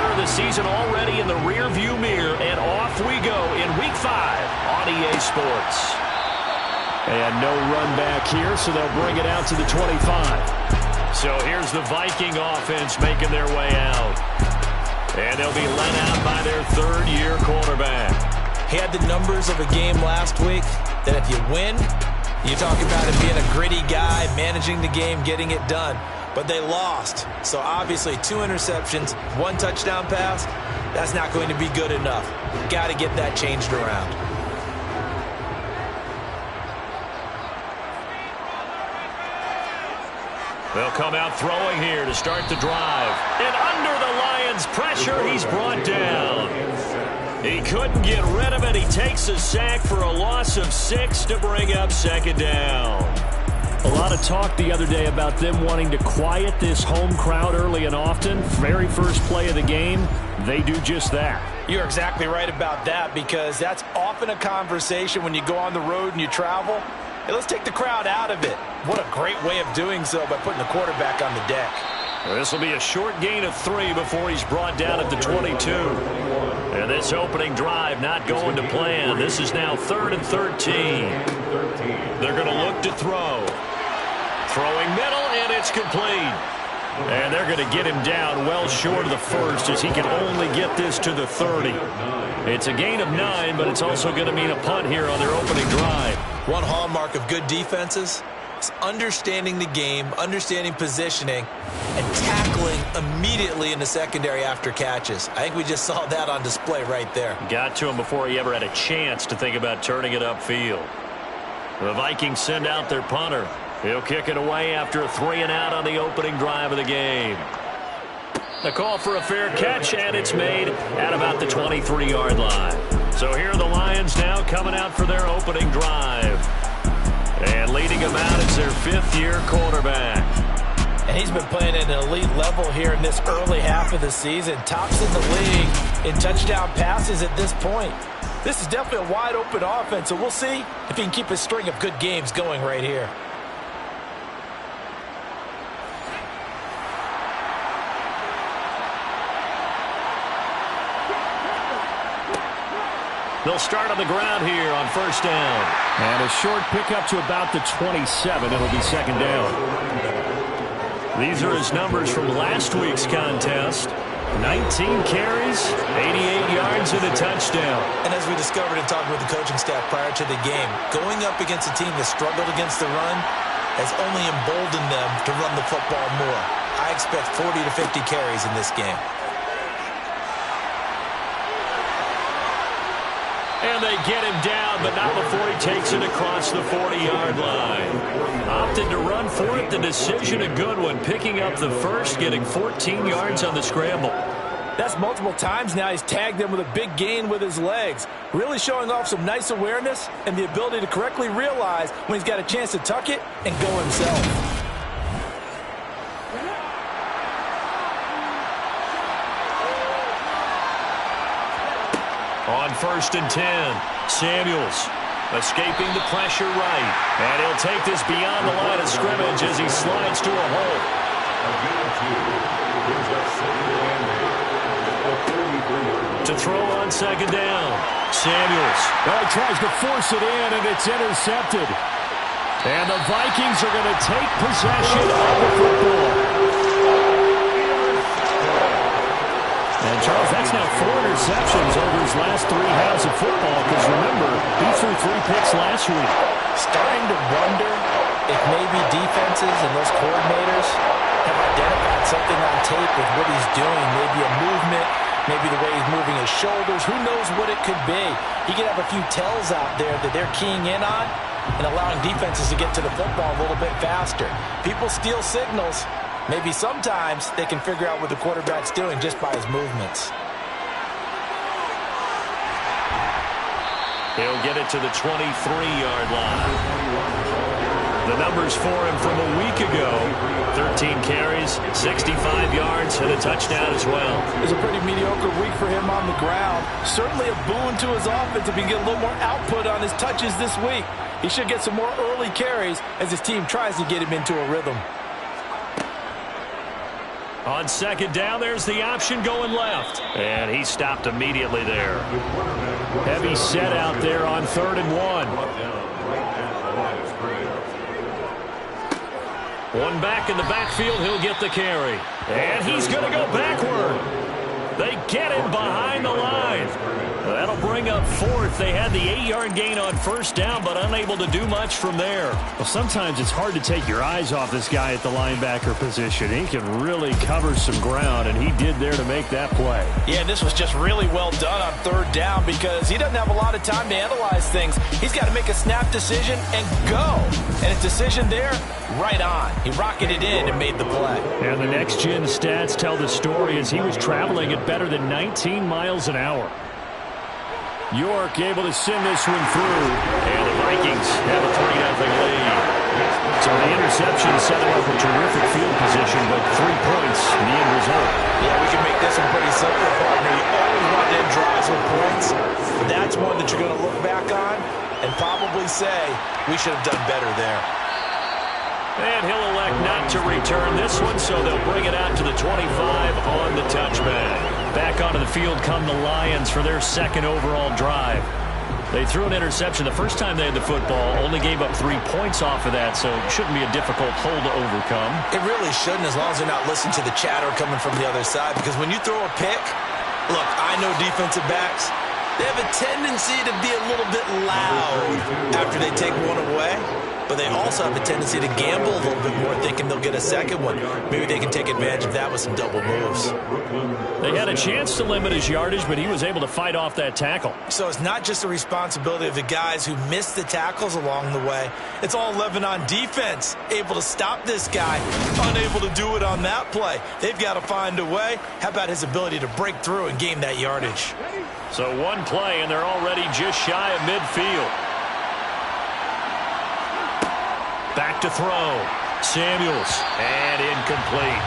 quarter of the season already in the rearview mirror, and off we go in Week 5 on EA Sports. And no run back here, so they'll bring it out to the 25. So here's the Viking offense making their way out. And they'll be led out by their third-year quarterback. He had the numbers of a game last week that if you win, you talk about him being a gritty guy, managing the game, getting it done. But they lost. So obviously 2 interceptions, 1 touchdown pass, that's not going to be good enough. Got to get that changed around. They'll come out throwing here to start the drive. And under the Lions' pressure, he's brought down. He couldn't get rid of it. He takes a sack for a loss of 6 to bring up second down. A lot of talk the other day about them wanting to quiet this home crowd early and often. Very first play of the game, they do just that. You're exactly right about that, because that's often a conversation when you go on the road and you travel. Hey, let's take the crowd out of it. What a great way of doing so by putting the quarterback on the deck. This will be a short gain of 3 before he's brought down at the 22. And this opening drive not going to plan. This is now 3rd and 13. They're going to look to throw. Throwing middle, and it's complete. And they're going to get him down well short of the first, as he can only get this to the 30. It's a gain of 9, but it's also going to mean a punt here on their opening drive. One hallmark of good defenses is understanding the game, understanding positioning, and tackling immediately in the secondary after catches. I think we just saw that on display right there. Got to him before he ever had a chance to think about turning it upfield. The Vikings send out their punter. He'll kick it away after a 3-and-out on the opening drive of the game. The call for a fair catch, and it's made at about the 23-yard line. So here are the Lions now coming out for their opening drive. And leading them out is their 5th-year quarterback. And he's been playing at an elite level here in this early half of the season. Tops in the league in touchdown passes at this point. This is definitely a wide-open offense, so we'll see if he can keep his string of good games going right here. They'll start on the ground here on 1st down. And a short pickup to about the 27. It'll be 2nd down. These are his numbers from last week's contest. 19 carries, 88 yards, and a touchdown. And as we discovered in talking with the coaching staff prior to the game, going up against a team that struggled against the run has only emboldened them to run the football more. I expect 40 to 50 carries in this game. And they get him down, but not before he takes it across the 40-yard line. Opted to run for it. The decision a good one. Picking up the first, getting 14 yards on the scramble. That's multiple times now he's tagged them with a big gain with his legs. Really showing off some nice awareness and the ability to correctly realize when he's got a chance to tuck it and go himself. On 1st and 10, Samuels escaping the pressure right. And he'll take this beyond the line of scrimmage as he slides to a hole. To throw on 2nd down, Samuels. Well, he tries to force it in, and it's intercepted. And the Vikings are going to take possession of the football. And, Charles, that's now 4 interceptions over his last 3 halves of football, because, remember, he threw 3 picks last week. Starting to wonder if maybe defenses and those coordinators have identified something on tape with what he's doing, maybe a movement, maybe the way he's moving his shoulders. Who knows what it could be? He could have a few tells out there that they're keying in on and allowing defenses to get to the football a little bit faster. People steal signals. Maybe sometimes they can figure out what the quarterback's doing just by his movements. He'll get it to the 23-yard line. The numbers for him from a week ago: 13 carries, 65 yards, and a touchdown as well. It was a pretty mediocre week for him on the ground. Certainly a boon to his offense if he can get a little more output on his touches this week. He should get some more early carries as his team tries to get him into a rhythm. On second down, there's the option going left. And he stopped immediately there. Heavy set out there on 3rd and 1. One back in the backfield, he'll get the carry. And he's going to go backward. They get him behind the line. That'll bring up 4th. They had the 8-yard gain on 1st down, but unable to do much from there. Well, sometimes it's hard to take your eyes off this guy at the linebacker position. He can really cover some ground, and he did there to make that play. Yeah, this was just really well done on 3rd down because he doesn't have a lot of time to analyze things. He's got to make a snap decision and go. And his decision there, right on. He rocketed in and made the play. And the next-gen stats tell the story as he was traveling at better than 19 miles an hour. York able to send this one through. And the Vikings have a 3-0 lead. So the interception set up a terrific field position, but 3 points in the end result. Yeah, we can make this one pretty simple, partner. You always want to end drives with points, but that's one that you're going to look back on and probably say, we should have done better there. And he'll elect not to return this one, so they'll bring it out to the 25 on the touchback. Back onto the field come the Lions for their 2nd overall drive. They threw an interception the first time they had the football, only gave up 3 points off of that, so it shouldn't be a difficult hole to overcome. It really shouldn't, as long as they're not listening to the chatter coming from the other side, because when you throw a pick, look, I know defensive backs, they have a tendency to be a little bit loud after they take one away. But they also have a tendency to gamble a little bit more, thinking they'll get a second one. Maybe they can take advantage of that with some double moves. They had a chance to limit his yardage, but he was able to fight off that tackle. So it's not just the responsibility of the guys who missed the tackles along the way. It's all 11 on defense, able to stop this guy, unable to do it on that play. They've got to find a way. How about his ability to break through and gain that yardage? So one play, and they're already just shy of midfield. Back to throw. Samuels. And incomplete.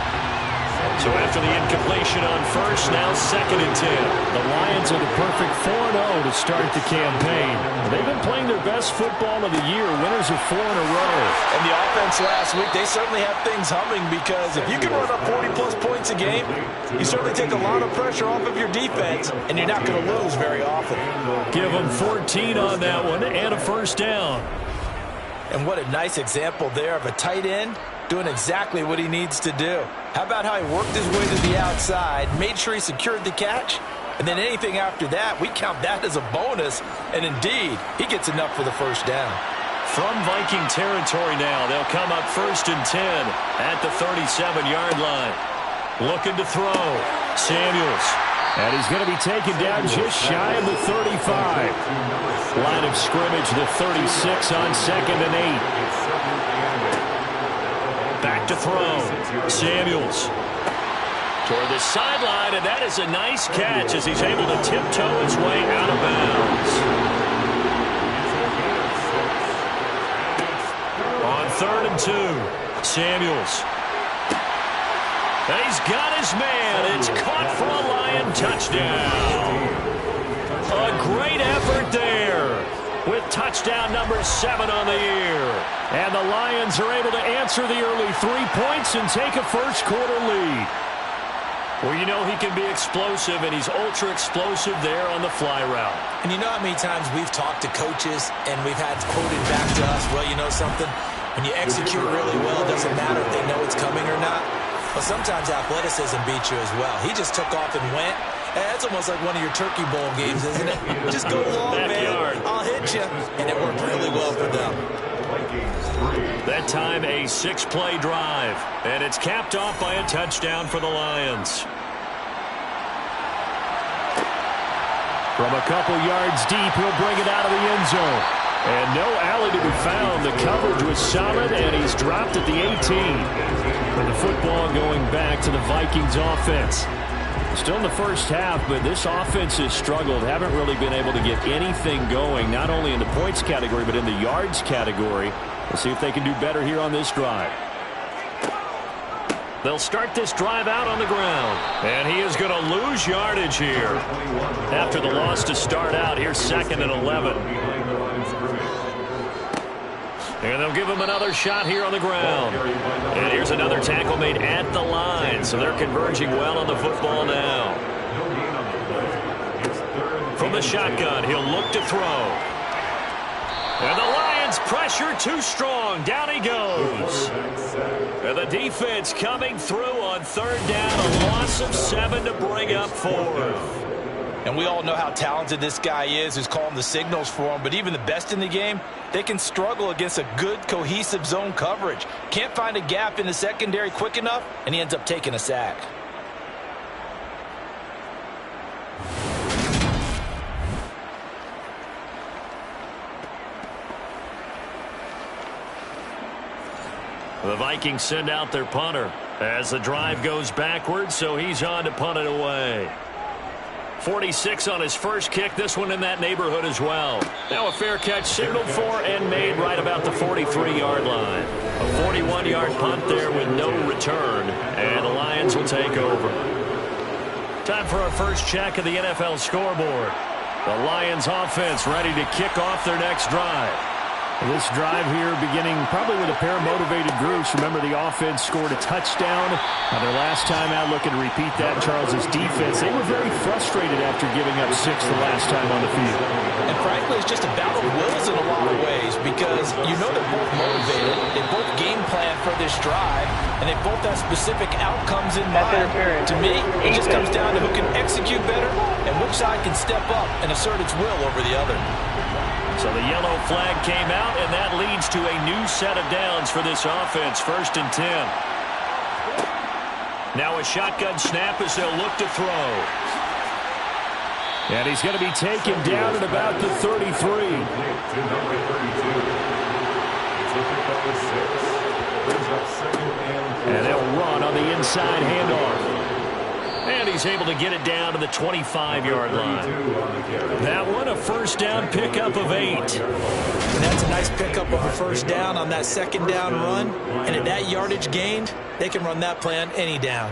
So after the incompletion on 1st, now 2nd and 10. The Lions are the perfect 4-0 to start the campaign. They've been playing their best football of the year. Winners of 4 in a row. And the offense last week, they certainly have things humming because if you can run up 40-plus points a game, you certainly take a lot of pressure off of your defense, and you're not going to lose very often. Give them 14 on that one and a 1st down. And what a nice example there of a tight end doing exactly what he needs to do. How about how he worked his way to the outside, made sure he secured the catch, and then anything after that, we count that as a bonus. And indeed, he gets enough for the 1st down. From Viking territory now, they'll come up 1st and 10 at the 37-yard line. Looking to throw. Samuels. And he's going to be taken down just shy of the 35. Line of scrimmage, the 36 on 2nd and 8. Back to throw. Samuels. Toward the sideline, and that is a nice catch as he's able to tiptoe his way out of bounds. On 3rd and 2, Samuels. And he's got his man. It's caught for a Lion touchdown. A great effort there with touchdown number 7 on the year. And the Lions are able to answer the early 3 points and take a first-quarter lead. Well, you know he can be explosive, and he's ultra-explosive there on the fly route. And you know how many times we've talked to coaches and we've had quoted back to us, well, you know something? When you execute really well, it doesn't matter if they know it's coming or not. But sometimes athleticism beats you as well. He just took off and went. That's almost like one of your Turkey Bowl games, isn't it? Just go long, man. I'll hit you. And it worked really well for them. That time a 6-play drive. And it's capped off by a touchdown for the Lions. From a couple yards deep, he'll bring it out of the end zone. And no alley to be found. The coverage was solid, and he's dropped at the 18. And the football going back to the Vikings offense. Still in the first half, but this offense has struggled. Haven't really been able to get anything going, not only in the points category, but in the yards category. We'll see if they can do better here on this drive. They'll start this drive out on the ground. And he is going to lose yardage here. After the loss to start out, here's 2nd and 11. And they'll give him another shot here on the ground. And here's another tackle made at the line. So they're converging well on the football now. From the shotgun, he'll look to throw. And the Lions pressure too strong. Down he goes. And the defense coming through on third down. A loss of 7 to bring up 4th. And we all know how talented this guy is who's calling the signals for him. But even the best in the game, they can struggle against a good, cohesive zone coverage. Can't find a gap in the secondary quick enough, and he ends up taking a sack. The Vikings send out their punter as the drive goes backwards, so he's on to punt it away. 46 on his first kick, this one in that neighborhood as well. Now a fair catch signaled for and made right about the 43-yard line. A 41-yard punt there with no return, and the Lions will take over. Time for our first check of the NFL scoreboard. The Lions offense ready to kick off their next drive. This drive here beginning probably with a pair of motivated groups. Remember, the offense scored a touchdown on their last time out. Looking to repeat that. Charles's defense, they were very frustrated after giving up 6 the last time on the field. And frankly, it's just a battle of wills in a lot of ways because you know they're both motivated. They both game plan for this drive, and they both have specific outcomes in mind. To me, it just comes down to who can execute better and which side can step up and assert its will over the other. So the yellow flag came out, and that leads to a new set of downs for this offense. 1st and 10. Now a shotgun snap as they'll look to throw. And he's going to be taken down at about the 33. And they'll run on the inside handoff. And he's able to get it down to the 25-yard line. That one, a first down pickup of 8. And that's a nice pickup of a first down on that second down run. And at that yardage gained, they can run that play on any down.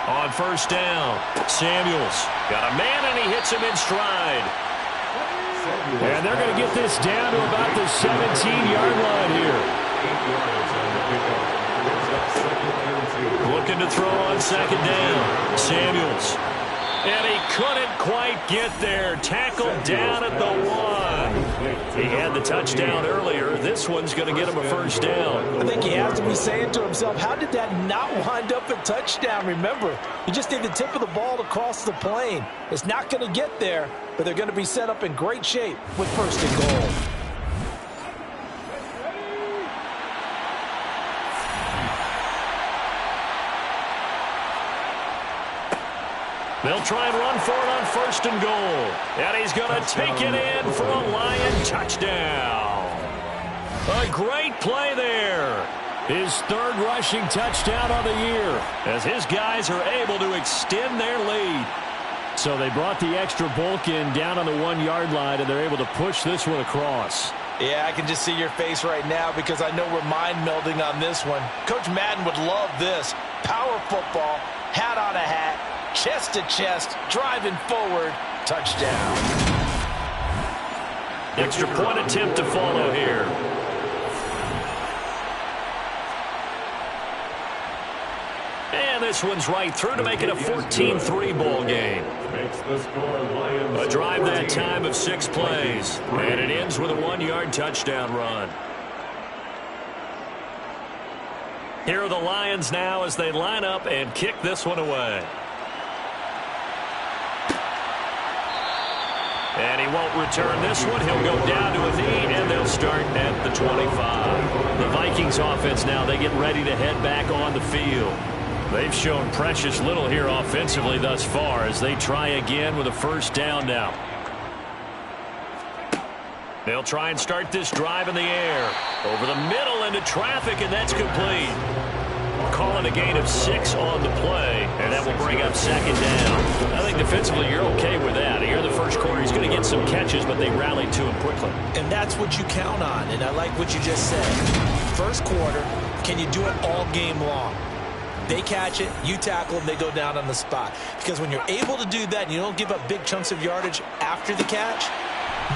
On first down, Samuels got a man, and he hits him in stride. And they're going to get this down to about the 17-yard line here. Looking to throw on second down, Samuels. And he couldn't quite get there. Tackled down at the 1. He had the touchdown earlier. This one's going to get him a first down. I think he has to be saying to himself, how did that not wind up a touchdown? Remember, you just need the tip of the ball to cross the plane. It's not going to get there, but they're going to be set up in great shape with 1st and goal. They'll try and run for it on 1st and goal. And he's going to take it in for a Lion touchdown. A great play there. His 3rd rushing touchdown on the year, as his guys are able to extend their lead. So they brought the extra bulk in down on the 1-yard line, and they're able to push this one across. Yeah, I can just see your face right now because I know we're mind melding on this one. Coach Madden would love this. Power football, hat on a hat, chest to chest, driving forward, touchdown. Extra point attempt to follow here. And this one's right through to make it a 14-3 ball game. A drive that time of 6 plays. And it ends with a 1-yard touchdown run. Here are the Lions now as they line up and kick this one away. And he won't return this one. He'll go down to a knee, and they'll start at the 25. The Vikings offense now, they get ready to head back on the field. They've shown precious little here offensively thus far as they try again with a first down now. They'll try and start this drive in the air. Over the middle into traffic, and that's complete. Calling a gain of 6 on the play, and that will bring up second down. I think defensively you're okay with that. You're the first first quarter. He's going to get some catches, but they rallied to him quickly. And that's what you count on, and I like what you just said. First quarter, can you do it all game long? They catch it, you tackle them, they go down on the spot. Because when you're able to do that and you don't give up big chunks of yardage after the catch,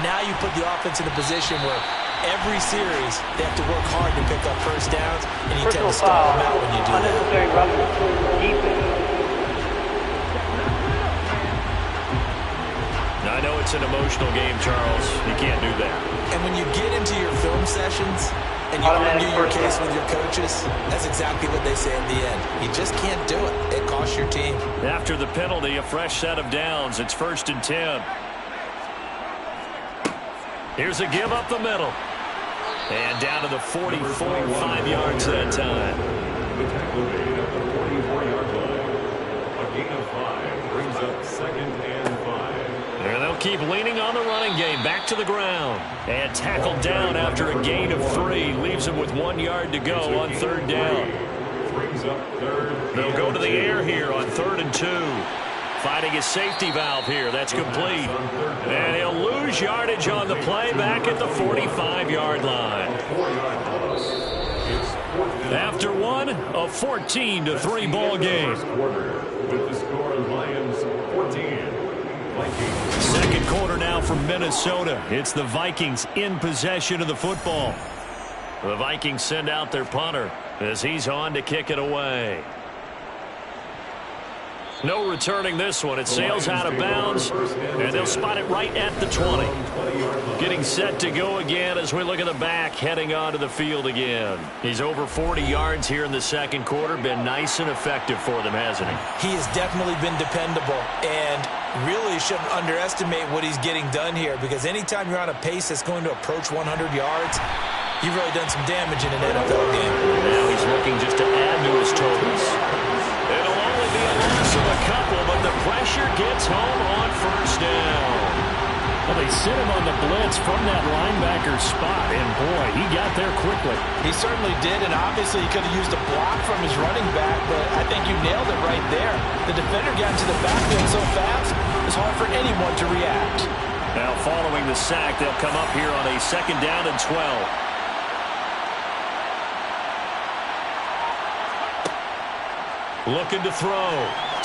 now you put the offense in a position where every series they have to work hard to pick up first downs, and you tend to stall them out when you do that. I know it's an emotional game, Charles. You can't do that. And when you get into your film sessions and you argue your case with your coaches, that's exactly what they say at the end. You just can't do it. It costs your team. After the penalty, a fresh set of downs. It's 1st and 10. Here's a give up the middle. And down to the 44, 5 yards that time. The tackle made at the 44-yard line. A gain of 5 brings up 2nd and 5. And they'll keep leaning on the running game. Back to the ground. And tackled down after a gain of 3. Leaves him with 1 yard to go on 3rd down. Brings up 3rd. They'll go to the air here on 3rd and 2. Finding his safety valve here. That's complete. And he'll lose yardage on the play back at the 45-yard line. After one, a 14-3 ball game. With the score, Lions 14. Vikings. Second quarter now from Minnesota. It's the Vikings in possession of the football. The Vikings send out their punter as he's on to kick it away. No returning this one. It sails out of bounds, and they'll spot it right at the 20. Getting set to go again as we look at the back, heading onto the field again. He's over 40 yards here in the second quarter. Been nice and effective for them, hasn't he? He has definitely been dependable, and really shouldn't underestimate what he's getting done here, because anytime you're on a pace that's going to approach 100 yards, you've really done some damage in an NFL game. Now he's looking just to add to his totals. It'll only be a loss of a couple, but the pressure gets home on 1st down. Well, they sent him on the blitz from that linebacker spot, and boy, he got there quickly. He certainly did, and obviously he could have used a block from his running back, but I think you nailed it right there. The defender got into the backfield so fast, it's hard for anyone to react. Now following the sack, they'll come up here on a 2nd down and 12. Looking to throw.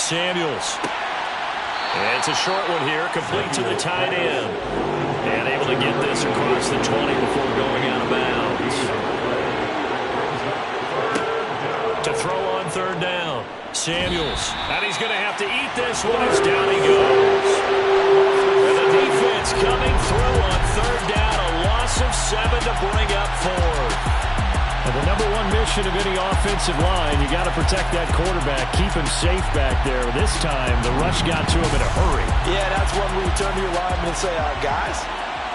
Samuels. And it's a short one here, complete to the tight end. And able to get this across the 20 before going out of bounds. To throw on 3rd down. Samuels. And he's going to have to eat this one as down he goes. And the defense coming through on 3rd down. A loss of 7 to bring up 4th. And the number one mission of any offensive line, you got to protect that quarterback, keep him safe back there. This time, the rush got to him in a hurry. Yeah, that's one where you turn to your lineman and say, guys,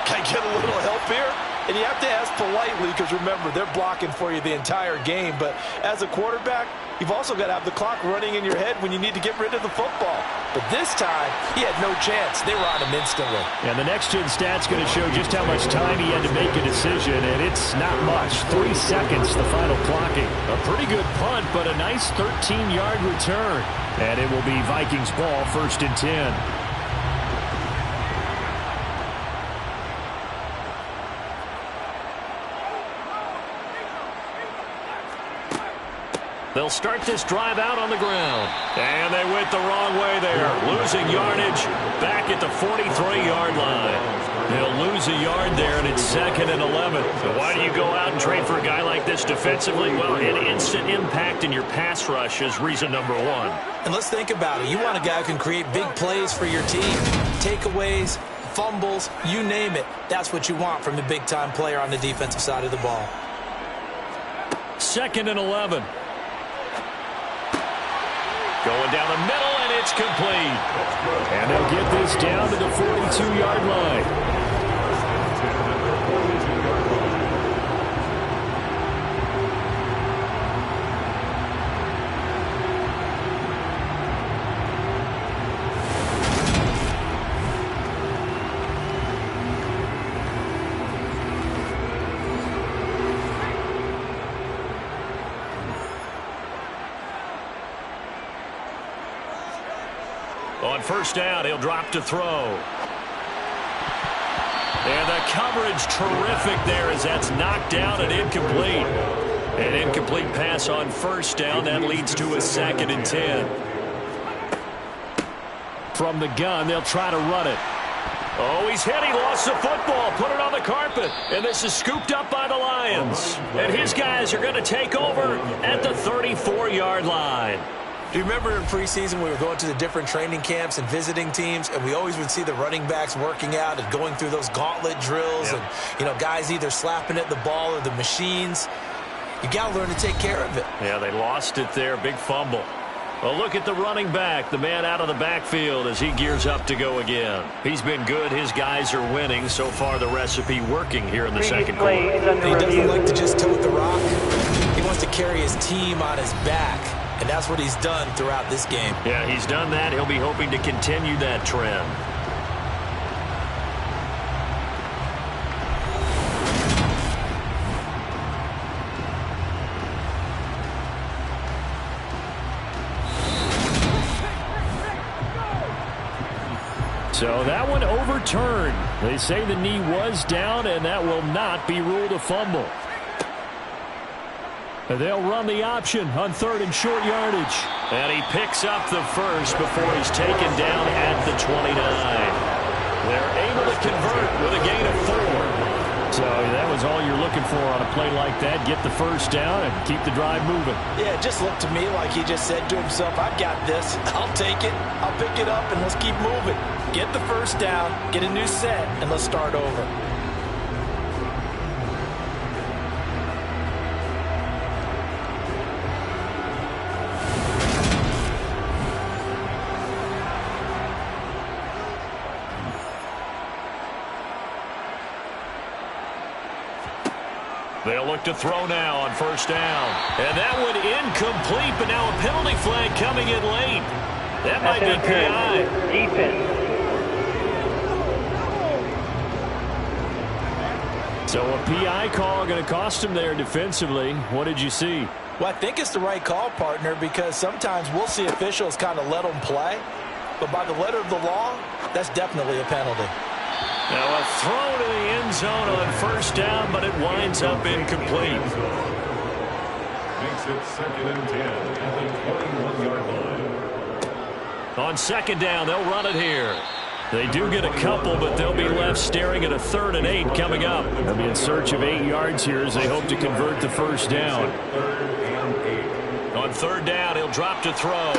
can I get a little help here? And you have to ask politely because, remember, they're blocking for you the entire game. But as a quarterback, you've also got to have the clock running in your head when you need to get rid of the football. But this time, he had no chance. They were on him instantly. And the next-gen stat's going to show just how much time he had to make a decision, and it's not much. 3 seconds, the final clocking. A pretty good punt, but a nice 13-yard return. And it will be Vikings ball, 1st and 10. They'll start this drive out on the ground. And they went the wrong way there. Losing yardage back at the 43-yard line. They'll lose a yard there, and it's 2nd and 11. So why do you go out and trade for a guy like this defensively? Well, an instant impact in your pass rush is reason number 1. And let's think about it. You want a guy who can create big plays for your team. Takeaways, fumbles, you name it. That's what you want from a big-time player on the defensive side of the ball. 2nd and 11. Going down the middle, and it's complete. And they'll get this down to the 42-yard line. On 1st down, he'll drop to throw. And the coverage terrific there as that's knocked down and incomplete. An incomplete pass on first down. That leads to a 2nd and 10. From the gun, they'll try to run it. Oh, he's hit. He lost the football. Put it on the carpet. And this is scooped up by the Lions. And his guys are going to take over at the 34-yard line. Do you remember in preseason we were going to the different training camps and visiting teams, and we always would see the running backs working out and going through those gauntlet drills, and, you know, guys either slapping at the ball or the machines. You got to learn to take care of it. Yeah, they lost it there. Big fumble. Well, look at the running back, the man out of the backfield as he gears up to go again. He's been good. His guys are winning. So far, the recipe working here in the second quarter. He doesn't like to just tote the rock. He wants to carry his team on his back. And that's what he's done throughout this game. Yeah, he's done that. He'll be hoping to continue that trend. So that one overturned. They say the knee was down, and that will not be ruled a fumble. They'll run the option on 3rd and short yardage. And he picks up the first before he's taken down at the 29. They're able to convert with a gain of 4. So that was all you're looking for on a play like that. Get the first down and keep the drive moving. Yeah, it just looked to me like he just said to himself, I've got this. I'll take it. I'll pick it up, and let's keep moving. Get the first down, get a new set, and let's start over. They'll look to throw now on first down. And that one incomplete, but now a penalty flag coming in late. That might be PI. Defense. So a PI call going to cost him there defensively. What did you see? Well, I think it's the right call, partner, because sometimes we'll see officials kind of let them play. But by the letter of the law, that's definitely a penalty. Now a throw to the end zone on first down, but it winds up incomplete. Makes it 2nd and 10 at the 21-yard line. On second down, they'll run it here. They do get a couple, but they'll be left staring at a 3rd and 8 coming up. They'll be in search of 8 yards here as they hope to convert the first down. 3rd and 8. On 3rd down, he'll drop to throw.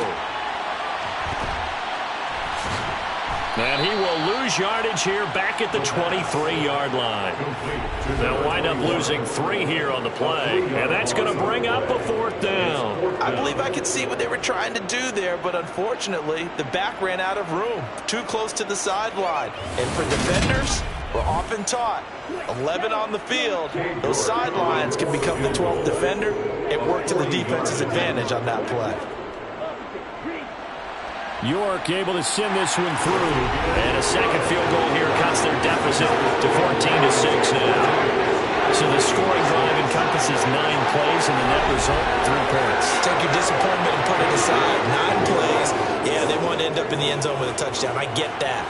And he will lose yardage here back at the 23-yard line. They'll wind up losing 3 here on the play, and that's going to bring up a 4th down. I believe I could see what they were trying to do there, but unfortunately, the back ran out of room, too close to the sideline. And for defenders, we're often taught, 11 on the field, those sidelines can become the 12th defender. It worked to the defense's advantage on that play. York able to send this one through. And a second field goal here cuts their deficit to 14-6 now. So the scoring drive encompasses 9 plays, and the net result 3 points. Take your disappointment and put it aside. 9 plays. Yeah, they want to end up in the end zone with a touchdown. I get that.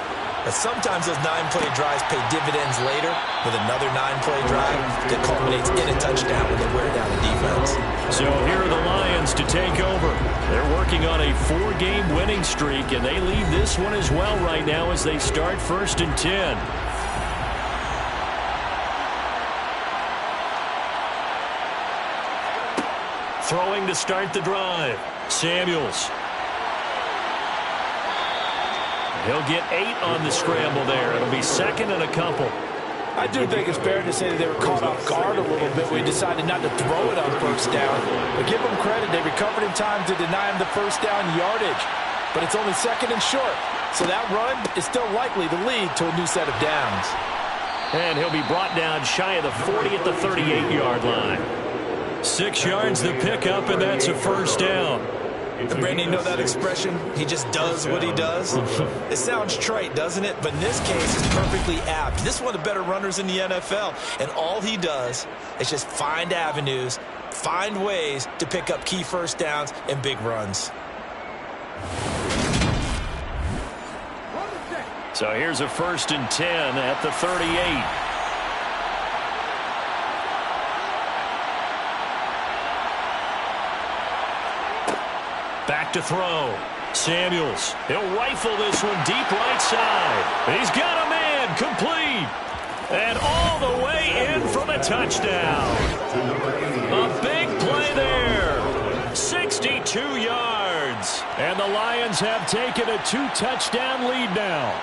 But sometimes those 9-play drives pay dividends later with another 9-play drive that culminates in a touchdown when they wear down the defense. So here are the Lions to take over. They're working on a 4-game winning streak, and they lead this one as well right now as they start 1st and 10. Throwing to start the drive. Samuels. He'll get 8 on the scramble there. It'll be 2nd and a couple. I do think it's fair to say that they were caught off guard a little bit. We decided not to throw it on first down. But give them credit. They recovered in time to deny him the first down yardage. But it's only 2nd and short. So that run is still likely to lead to a new set of downs. And he'll be brought down shy of the 40 at the 38-yard line. 6 yards the pickup, and that's a first down. Brandon, you know that expression? He just does what he does. It sounds trite, doesn't it? But in this case, it's perfectly apt. This is one of the better runners in the NFL. And all he does is just find avenues, find ways to pick up key first downs and big runs. So here's a 1st and 10 at the 38. Back to throw. Samuels. He'll rifle this one deep right side. He's got a man. Complete. And all the way in for the touchdown. A big play there. 62 yards. And the Lions have taken a 2-touchdown lead now.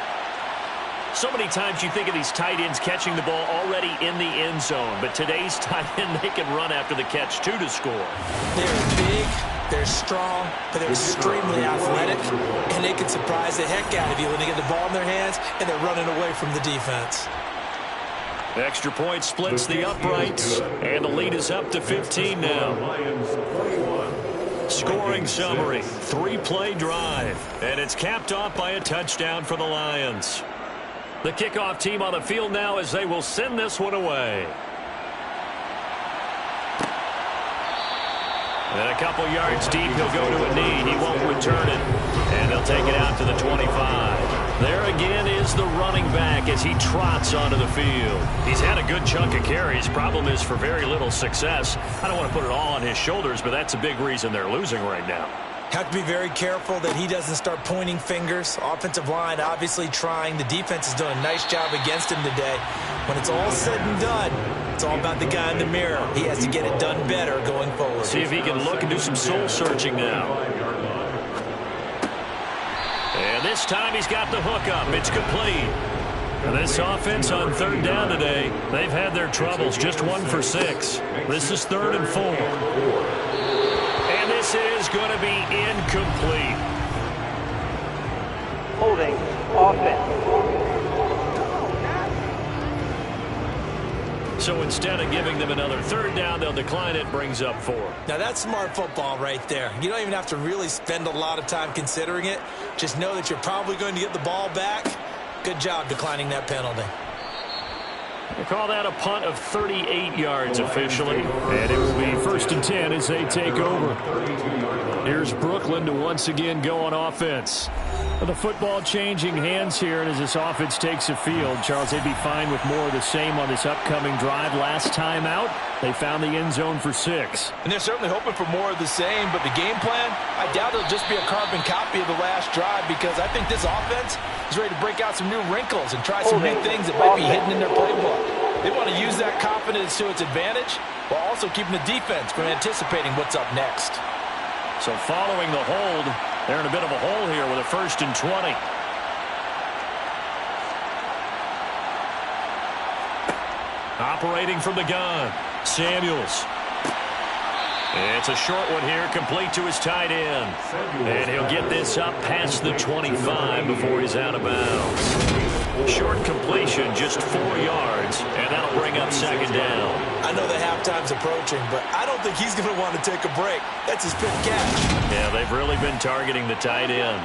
So many times you think of these tight ends catching the ball already in the end zone. But today's tight end, they can run after the catch, too, to score. They're big, they're strong, but they're extremely athletic. And they can surprise the heck out of you when they get the ball in their hands and they're running away from the defense. Extra point splits the uprights. And the lead is up to 15 now. Scoring summary, 3-play drive. And it's capped off by a touchdown for the Lions. The kickoff team on the field now as they will send this one away. And a couple yards deep, he'll go to a knee. He won't return it. And they'll take it out to the 25. There again is the running back as he trots onto the field. He's had a good chunk of carries. Problem is for very little success. I don't want to put it all on his shoulders, but that's a big reason they're losing right now. Have to be very careful that he doesn't start pointing fingers. Offensive line obviously trying. The defense has done a nice job against him today. When it's all said and done, it's all about the guy in the mirror. He has to get it done better going forward. See if he can look and do some soul searching now. And this time he's got the hook up. It's complete. And this offense on 3rd down today, they've had their troubles. Just 1 for 6. This is 3rd and 4. This is going to be incomplete. Holding offense. So instead of giving them another 3rd down, they'll decline it, brings up 4. Now that's smart football right there. You don't even have to really spend a lot of time considering it. Just know that you're probably going to get the ball back. Good job declining that penalty. They call that a punt of 38 yards officially. And it will be 1st and 10 as they take over. Here's Brooklyn to once again go on offense. The football changing hands here, and as this offense takes the field, Charles, they'd be fine with more of the same on this upcoming drive. Last time out, they found the end zone for 6. And they're certainly hoping for more of the same, but the game plan, I doubt it'll just be a carbon copy of the last drive because I think this offense is ready to break out some new wrinkles and try some new things that might be hidden in their playbook. They want to use that confidence to its advantage while also keeping the defense from anticipating what's up next. So following the hold, they're in a bit of a hole here with a 1st and 20. Operating from the gun, Samuels. It's a short one here, complete to his tight end. And he'll get this up past the 25 before he's out of bounds. Short completion, just 4 yards, and that'll bring up 2nd down. I know the halftime's approaching, but I don't think he's going to want to take a break. That's his fifth catch. Yeah, they've really been targeting the tight end.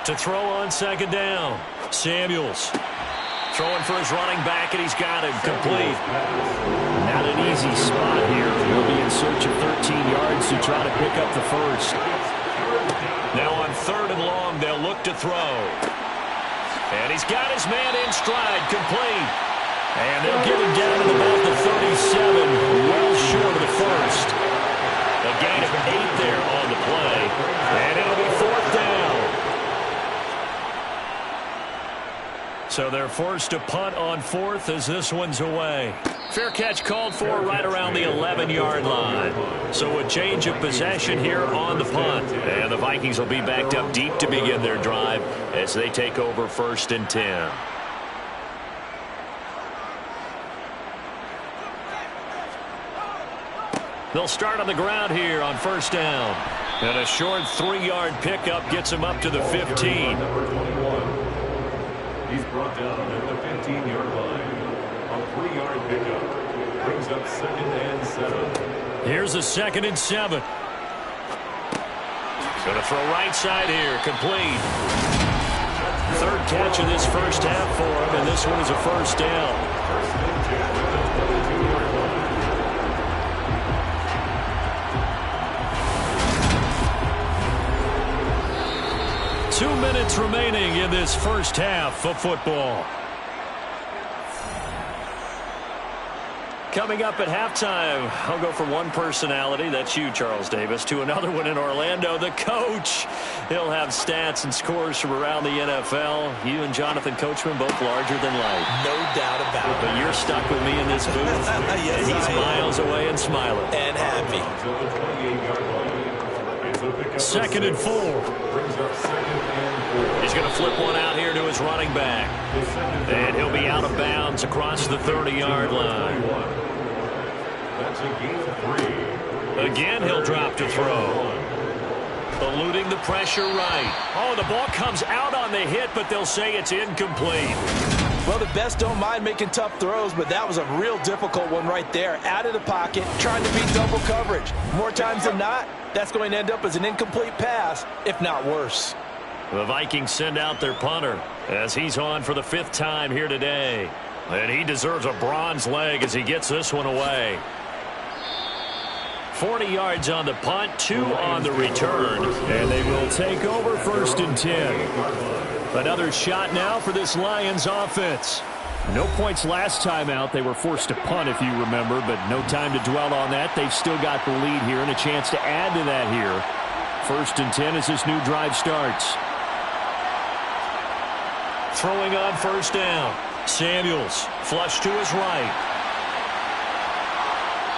To throw on 2nd down, Samuels. Throwing for his running back, and he's got him complete. Not an easy spot here. He'll be in search of 13 yards to try to pick up the 1st. Now on 3rd and long, they'll look to throw. And he's got his man in stride, complete. And they'll get him down at about the 37, well short of the 1st. A gain of 8 there on the play. And it'll be 4th down. So they're forced to punt on 4th as this one's away. Fair catch called for right around the 11-yard line. So a change of possession here on the punt. And the Vikings will be backed up deep to begin their drive as they take over 1st and 10. They'll start on the ground here on 1st down. And a short 3-yard pickup gets him up to the 15. He's brought down at the 15-yard line. A 3-yard pickup brings up 2nd and 7. Here's a 2nd and 7. Going to throw right side here, complete. 3rd catch of this 1st half for him, and this one is a 1st down. 2 minutes remaining in this first half of football. Coming up at halftime, I'll go from one personality, that's you, Charles Davis, to another one in Orlando, the coach. He'll have stats and scores from around the NFL. You and Jonathan Coachman both larger than life. No doubt about it. But you're stuck with me in this booth. Yes, and he's miles away and smiling. And happy. 2nd and 4. He's going to flip one out here to his running back. And he'll be out of bounds across the 30-yard line. Again, he'll drop to throw. Eluding the pressure right. Oh, the ball comes out on the hit, but they'll say it's incomplete. Well, the best don't mind making tough throws, but that was a real difficult one right there. Out of the pocket, trying to beat double coverage. More times than not, that's going to end up as an incomplete pass, if not worse. The Vikings send out their punter as he's on for the 5th time here today. And he deserves a bronze leg as he gets this one away. 40 yards on the punt, 2 on the return. And they will take over 1st and 10. Another shot now for this Lions offense. No points last time out. They were forced to punt, if you remember, but no time to dwell on that. They've still got the lead here and a chance to add to that here. 1st and 10 as this new drive starts. Throwing on 1st down. Samuels, flush to his right.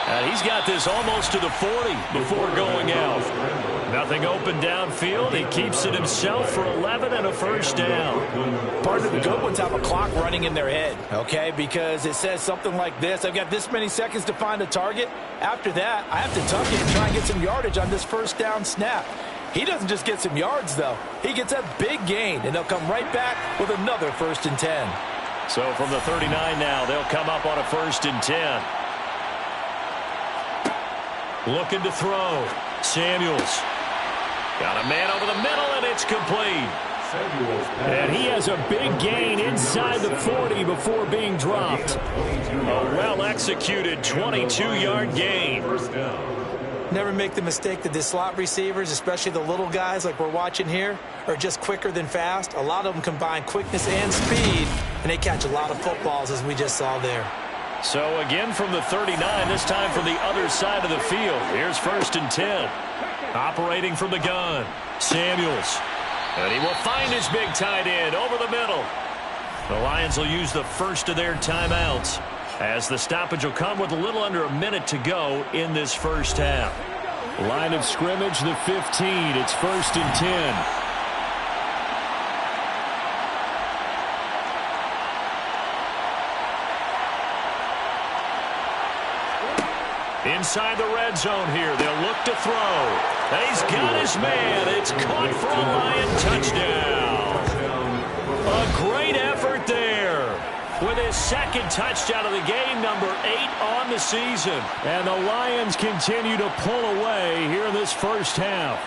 And he's got this almost to the 40 before going out. Nothing open downfield. He keeps it himself for 11 and a 1st down. Part of the good ones have a clock running in their head, okay? Because it says something like this. I've got this many seconds to find a target. After that, I have to tuck it and try and get some yardage on this 1st down snap. He doesn't just get some yards, though. He gets a big gain, and they'll come right back with another 1st and 10. So from the 39 now, they'll come up on a 1st and 10. Looking to throw. Samuels. Got a man over the middle, and it's complete. And he has a big gain inside the 40 before being dropped. A well-executed 22-yard gain. Never make the mistake that the slot receivers, especially the little guys like we're watching here, are just quicker than fast. A lot of them combine quickness and speed, and they catch a lot of footballs, as we just saw there. So again from the 39, this time from the other side of the field. Here's 1st and 10. Operating from the gun. Samuels. And he will find his big tight end over the middle. The Lions will use the first of their timeouts, as the stoppage will come with a little under a minute to go in this first half. Line of scrimmage, the 15. It's 1st and 10. Inside the red zone here. They'll look to throw. He's got his man. It's caught for a Lion touchdown. A great effort there with his 2nd touchdown of the game, number 8 on the season. And the Lions continue to pull away here in this first half.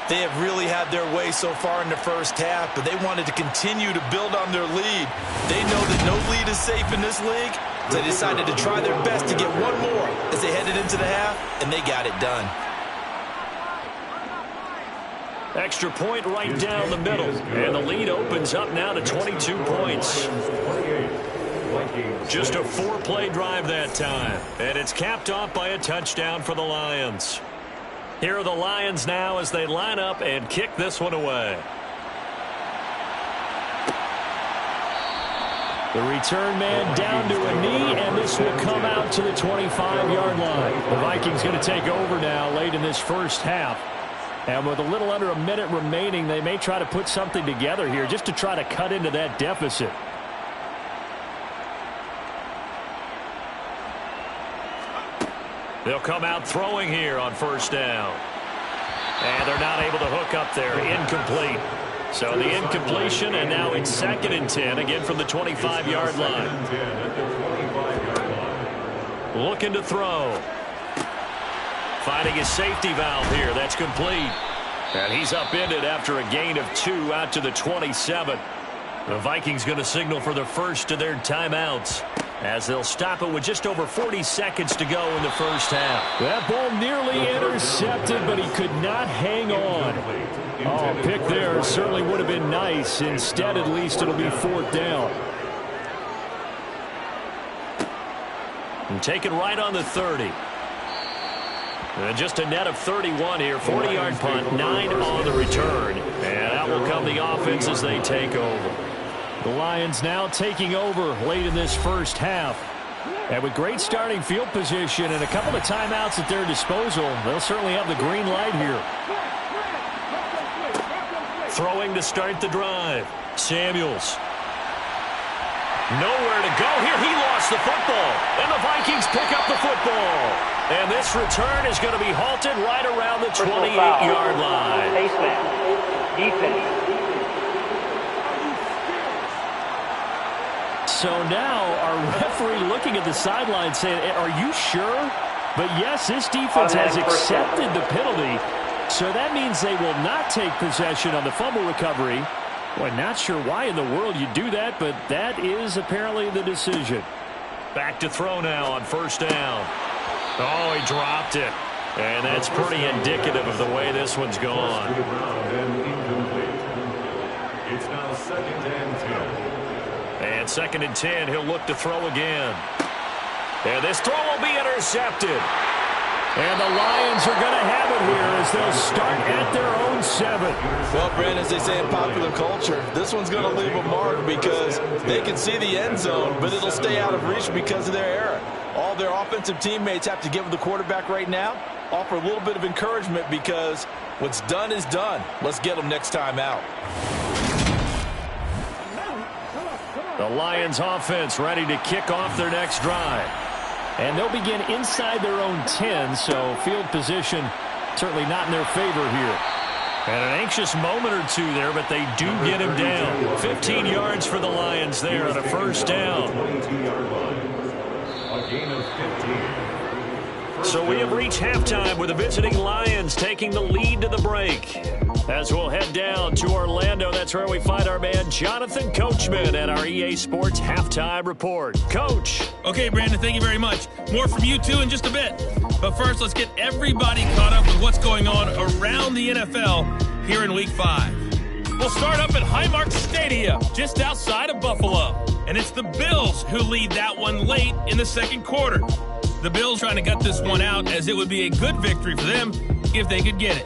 They have really had their way so far in the first half, but they wanted to continue to build on their lead. They know that no lead is safe in this league. They decided to try their best to get one more as they headed into the half, and they got it done. Extra point right down the middle, and the lead opens up now to 22 points. Just a 4-play drive that time, and it's capped off by a touchdown for the Lions. Here are the Lions now as they line up and kick this one away. The return man down to a knee, and this will come out to the 25-yard line. The Vikings going to take over now late in this first half. And with a little under a minute remaining, they may try to put something together here just to try to cut into that deficit. They'll come out throwing here on 1st down. And they're not able to hook up there. Incomplete. So the incompletion, and now it's 2nd and 10, again from the 25-yard line. Looking to throw. Finding his safety valve here. That's complete. And he's upended after a gain of 2 out to the 27. The Vikings going to signal for the first of their timeouts, as they'll stop it with just over 40 seconds to go in the first half. That ball nearly intercepted, but he could not hang on. Oh, pick there certainly would have been nice. Instead, at least it'll be 4th down. And taken right on the 30. And just a net of 31 here. 40-yard punt, 9 on the return. And out will come the offense as they take over. The Lions now taking over late in this first half. And with great starting field position and a couple of timeouts at their disposal, they'll certainly have the green light here. Throwing to start the drive. Samuels. Nowhere to go here. He lost the football. And the Vikings pick up the football. And this return is going to be halted right around the 28-yard line. Defense. So now our referee looking at the sideline saying, are you sure? But yes, this defense has accepted the penalty. So that means they will not take possession on the fumble recovery. Boy, not sure why in the world you do that, but that is apparently the decision. Back to throw now on 1st down. Oh, he dropped it. And that's pretty indicative of the way this one's gone. It's now 2nd and 10. And 2nd and 10, he'll look to throw again. And this throw will be intercepted. And the Lions are going to have it here as they'll start at their own 7. Well, Brandon, as they say in popular culture, this one's going to leave a mark because they can see the end zone, but it'll stay out of reach because of their error. All their offensive teammates have to give the quarterback right now, offer a little bit of encouragement because what's done is done. Let's get them next time out. The Lions offense ready to kick off their next drive. And they'll begin inside their own 10, so field position certainly not in their favor here. And an anxious moment or two there, but they do get him down. 15 yards for the Lions there on a 1st down. 22-yard line. A gain of 15. So we have reached halftime with the visiting Lions taking the lead to the break. As we'll head down to Orlando, that's where we find our man Jonathan Coachman at our EA Sports Halftime Report. Coach. Okay, Brandon, thank you very much. More from you two in just a bit. But first, let's get everybody caught up with what's going on around the NFL here in Week 5. We'll start up at Highmark Stadium, just outside of Buffalo. And it's the Bills who lead that one late in the 2nd quarter. The Bills trying to gut this one out as it would be a good victory for them if they could get it.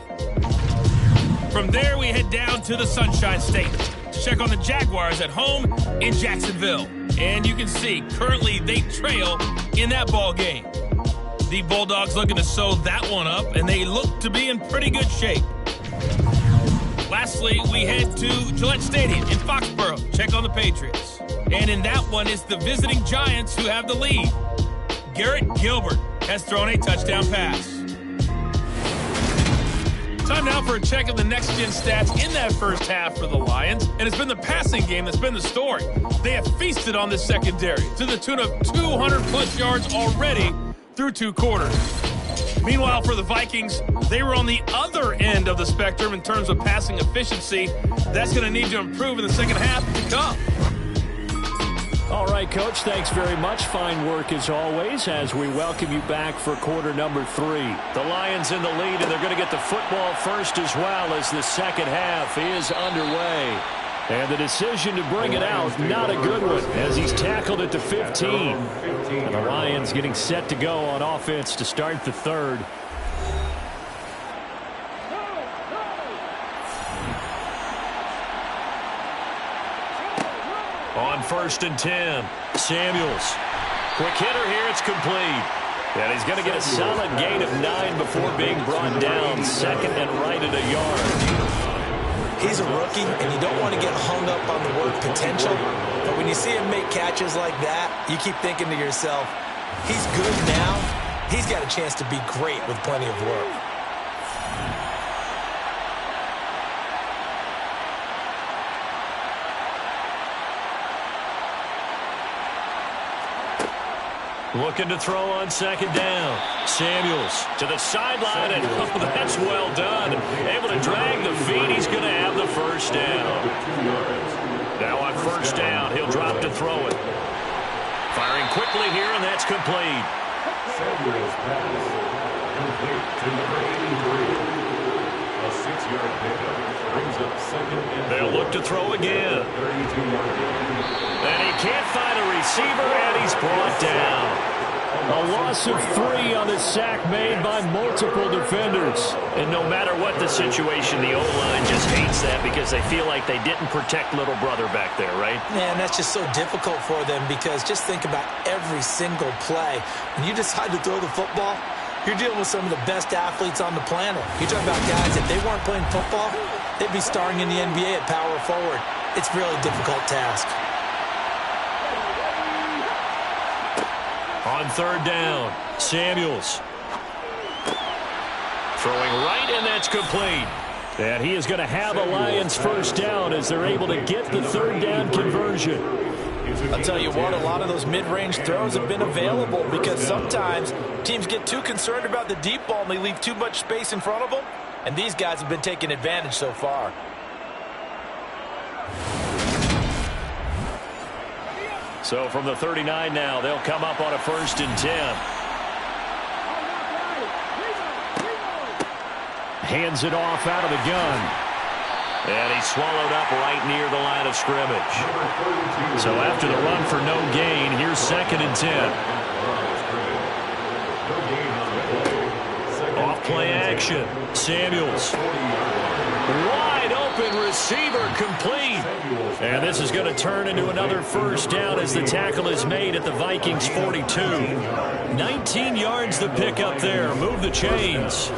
From there, we head down to the Sunshine State to check on the Jaguars at home in Jacksonville. And you can see, currently they trail in that ball game. The Bulldogs looking to sew that one up, and they look to be in pretty good shape. Lastly, we head to Gillette Stadium in Foxborough, check on the Patriots. And in that one, it's the visiting Giants who have the lead. Garrett Gilbert has thrown a touchdown pass. Time now for a check of the next-gen stats in that first half for the Lions, and it's been the passing game that's been the story. They have feasted on this secondary to the tune of 200-plus yards already through 2 quarters. Meanwhile, for the Vikings, they were on the other end of the spectrum in terms of passing efficiency. That's going to need to improve in the second half to come. All right, Coach, thanks very much. Fine work as always as we welcome you back for quarter number 3. The Lions in the lead, and they're going to get the football first as well as the second half is underway. And the decision to bring it out, not a good one, as he's tackled at the 15. And the Lions getting set to go on offense to start the 3rd. On 1st and 10, Samuels. Quick hitter here, it's complete. And he's going to get a solid gain of 9 before being brought down. 2nd and right at a yard. He's a rookie, and you don't want to get hung up on the word potential. But when you see him make catches like that, you keep thinking to yourself, he's good now. He's got a chance to be great with plenty of work. Looking to throw on 2nd down. Samuels to the sideline, and oh, that's well done. Able to drag the feet. He's going to have the first down. Now on 1st down, he'll drop to throw it. Firing quickly here, and that's complete. Samuels pass complete to number 88. 6-yard pickup brings up second and They'll look to throw again. And he can't find a receiver, and he's brought down. A loss of 3 on the sack made by multiple defenders. And no matter what the situation, the O-line just hates that because they feel like they didn't protect little brother back there, right? Yeah, and that's just so difficult for them because just think about every single play. When you decide to throw the football, you're dealing with some of the best athletes on the planet. You're talking about guys, if they weren't playing football, they'd be starring in the NBA at power forward. It's a really difficult task. On third down, Samuels. Throwing right, and that's complete. And he is going to have a Lions first down as they're able to get the third down conversion. I'll tell you what, a lot of those mid-range throws have been available because sometimes teams get too concerned about the deep ball and they leave too much space in front of them. And these guys have been taking advantage so far. So from the 39 now, they'll come up on a 1st and 10. Hands it off out of the gun. And he's swallowed up right near the line of scrimmage. So after the run for no gain, here's 2nd and 10. Off play action. Samuels. Wide open receiver complete. And this is going to turn into another first down as the tackle is made at the Vikings 42. 19 yards the pick up there. Move the chains.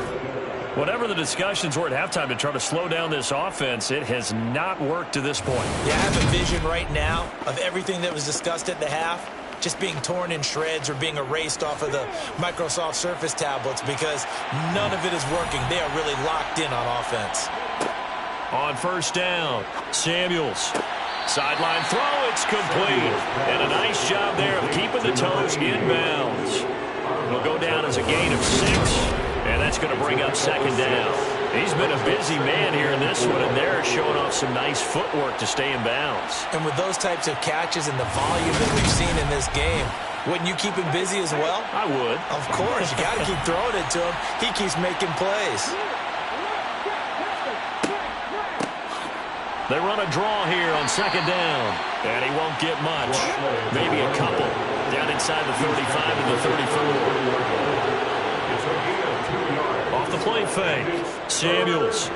Whatever the discussions were at halftime to try to slow down this offense, it has not worked to this point. Yeah, I have a vision right now of everything that was discussed at the half just being torn in shreds or being erased off of the Microsoft Surface tablets because none of it is working. They are really locked in on offense. On first down, Samuels. Sideline throw, it's complete. And a nice job there of keeping the toes inbounds. It'll go down as a gain of 6, and that's going to bring up 2nd down. He's been a busy man here in this one, and they're showing off some nice footwork to stay in bounds. And with those types of catches and the volume that we've seen in this game, wouldn't you keep him busy as well? I would. Of course. You got to keep throwing it to him. He keeps making plays. They run a draw here on 2nd down, and he won't get much. Maybe a couple down inside the 35 and the 34. Off the play fake, Samuels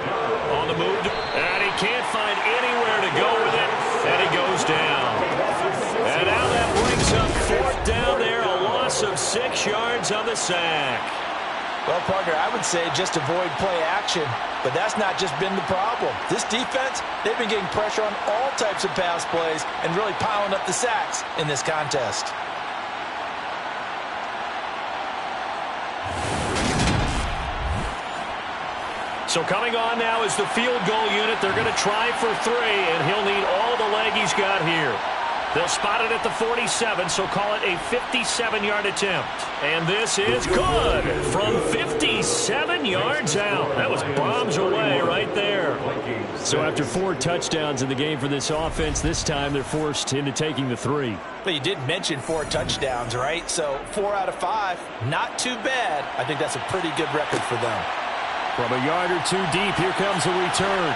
on the move, and he can't find anywhere to go with it, and he goes down. And now that brings up 4th down there, a loss of 6 yards on the sack. Well, partner, I would say just avoid play action, but that's not just been the problem. This defense, they've been getting pressure on all types of pass plays and really piling up the sacks in this contest. So coming on now is the field goal unit. They're going to try for 3, and he'll need all the leg he's got here. They'll spot it at the 47, so call it a 57-yard attempt. And this is good from 57 yards out. That was bombs away right there. So after 4 touchdowns in the game for this offense, this time they're forced into taking the 3. But you did mention 4 touchdowns, right? So 4 out of 5, not too bad. I think that's a pretty good record for them. From a yard or 2 deep, here comes a return.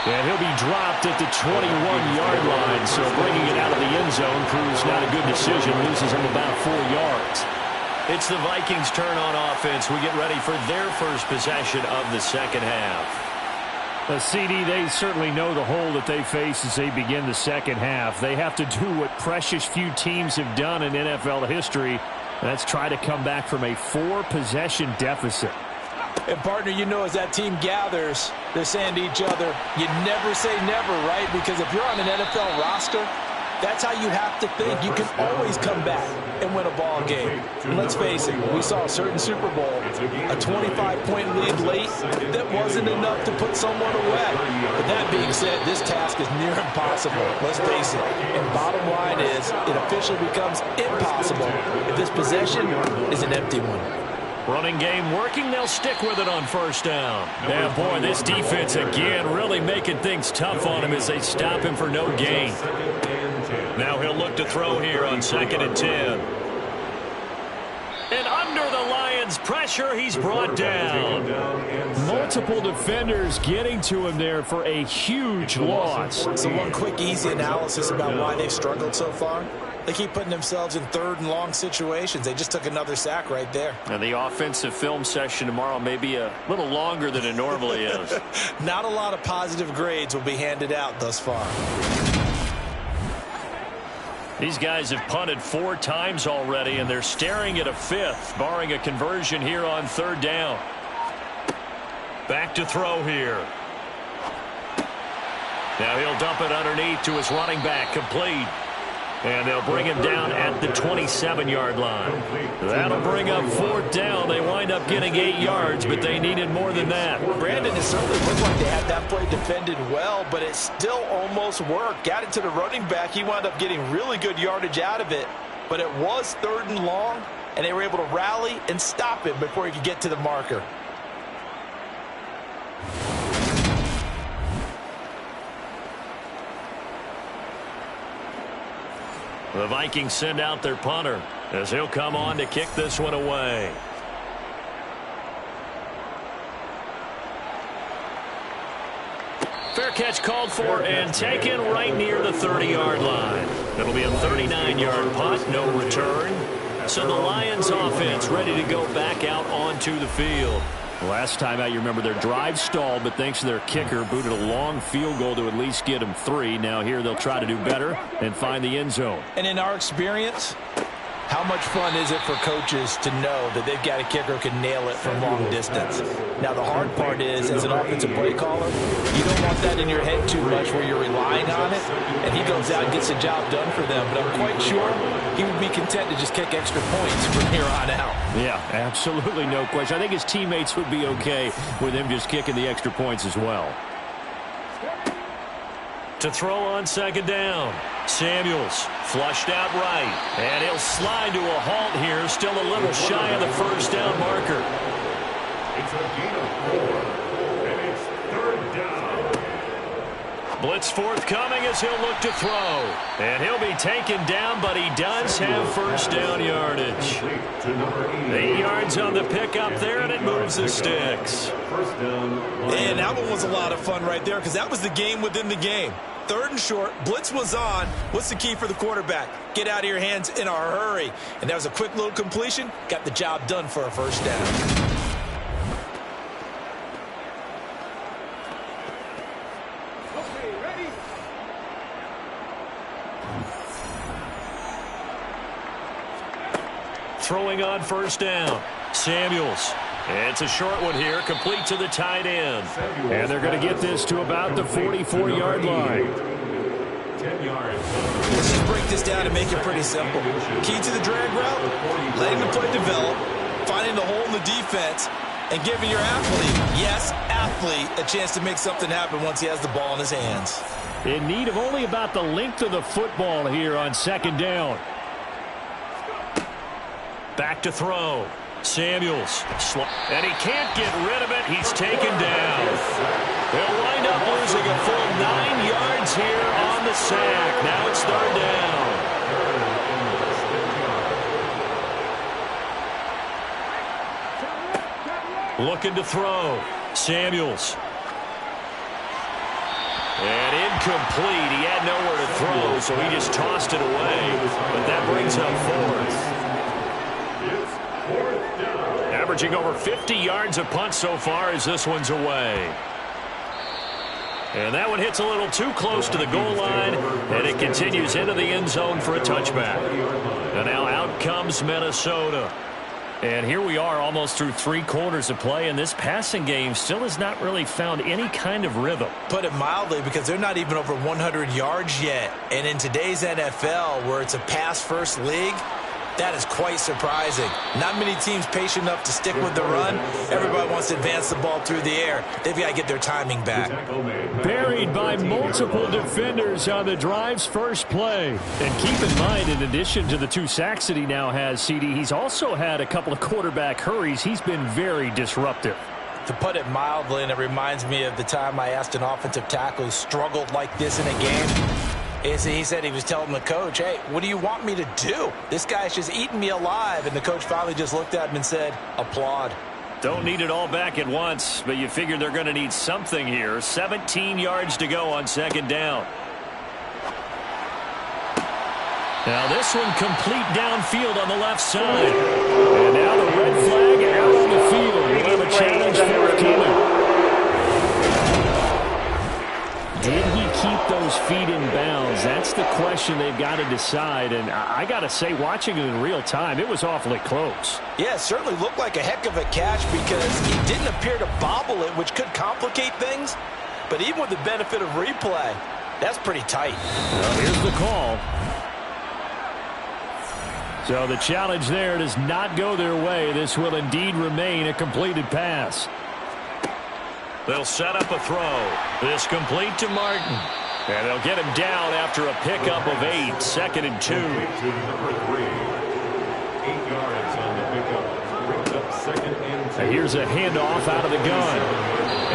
And he'll be dropped at the 21-yard line, so bringing it out of the end zone proves not a good decision. Loses him about 4 yards. It's the Vikings' turn on offense. We get ready for their first possession of the second half. CD, they certainly know the hole that they face as they begin the second half. They have to do what precious few teams have done in NFL history. And that's try to come back from a 4-possession deficit. And, partner, you know as that team gathers, they're saying to each other, you never say never, right? Because if you're on an NFL roster, that's how you have to think. You can always come back and win a ball game. And let's face it, we saw a certain Super Bowl, a 25-point lead late that wasn't enough to put someone away. But that being said, this task is near impossible. Let's face it. And bottom line is, it officially becomes impossible if this possession is an empty one. Running game working. They'll stick with it on first down. Yeah, boy, this defense again really making things tough on him as they stop him for no gain. Now he'll look to throw here on 2nd and 10. And under the Lions' pressure, he's brought down. multiple defenders getting to him there for a huge loss. So one quick, easy analysis about why they've struggled so far. They keep putting themselves in third and long situations. They just took another sack right there. And the offensive film session tomorrow may be a little longer than it normally is. Not a lot of positive grades will be handed out thus far. These guys have punted 4 times already, and they're staring at a 5th, barring a conversion here on 3rd down. Back to throw here. Now he'll dump it underneath to his running back, complete. And they'll bring him down at the 27-yard line. That'll bring up 4th down. They wind up getting 8 yards, but they needed more than that. Brandon, it certainly looked like they had that play defended well, but it still almost worked. Got it to the running back. He wound up getting really good yardage out of it, but it was 3rd and long, and they were able to rally and stop him before he could get to the marker. The Vikings send out their punter as he'll come on to kick this one away. Fair catch called for and taken right near the 30-yard line. It'll be a 39-yard punt, no return. So the Lions offense ready to go back out onto the field. Last time out, you remember their drive stalled, but thanks to their kicker, booted a long field goal to at least get them 3. Now here they'll try to do better and find the end zone. And in our experience, how much fun is it for coaches to know that they've got a kicker who can nail it from long distance? Now, the hard part is, as an offensive play caller, you don't want that in your head too much where you're relying on it, and he goes out and gets the job done for them. But I'm quite sure he would be content to just kick extra points from here on out. Yeah, absolutely no question. I think his teammates would be okay with him just kicking the extra points as well. To throw on 2nd down. Samuels flushed out right. And he'll slide to a halt here. Still a little shy of the 1st down marker. It's a gain of 4. And it's 3rd down. Blitz forthcoming as he'll look to throw. And he'll be taken down, but he does have 1st down yardage. 8 yards on the pickup there, and it moves the sticks. And that one was a lot of fun right there because that was the game within the game. 3rd and short, blitz was on. What's the key for the quarterback? Get out of your hands in a hurry. And that was a quick little completion. Got the job done for a 1st down. Throwing on 1st down. Samuels. It's a short one here, complete to the tight end. And they're going to get this to about the 44-yard line. 10 yards. Let's just break this down and make it pretty simple. Key to the drag route, letting the play develop, finding the hole in the defense, and giving your athlete, yes, athlete, a chance to make something happen once he has the ball in his hands. In need of only about the length of the football here on 2nd down. Back to throw. Samuels. And he can't get rid of it. He's taken down. They'll wind up losing a full 9 yards here on the sack. Now it's 3rd down. Looking to throw. Samuels. And incomplete. He had nowhere to throw, so he just tossed it away. But that brings up 4th. Averaging over 50 yards a punt so far as this one's away. And that one hits a little too close to the goal line, and it continues into the end zone for a touchback. And now out comes Minnesota. And here we are almost through 3 quarters of play, and this passing game still has not really found any kind of rhythm. Put it mildly, because they're not even over 100 yards yet. And in today's NFL, where it's a pass-first league, that is quite surprising. Not many teams patient enough to stick with the run. Everybody wants to advance the ball through the air. They've got to get their timing back. Buried by multiple defenders on the drive's first play. And keep in mind, in addition to the 2 sacks that he now has, CD, he's also had a couple of quarterback hurries. He's been very disruptive. To put it mildly, and it reminds me of the time I asked an offensive tackle who struggled like this in a game. He said he was telling the coach, hey, what do you want me to do? This guy's just eating me alive. And the coach finally just looked at him and said, applaud. Don't need it all back at once, but you figure they're going to need something here. 17 yards to go on second down. Now this one complete downfield on the left side. And now the red flag out on the field. We'll have a challenge forthcoming. Did he keep those feet in bounds? That's the question they've got to decide. And I got to say, watching it in real time, it was awfully close. Yeah, it certainly looked like a heck of a catch because he didn't appear to bobble it, which could complicate things. But even with the benefit of replay, that's pretty tight. Well, here's the call. So the challenge there does not go their way. This will indeed remain a completed pass. They'll set up a throw. This complete to Martin. And they'll get him down after a pickup of 8. 2nd and 2. Number 3. 8 yards on the pickup. Brings up 2nd and 2. And here's a handoff out of the gun.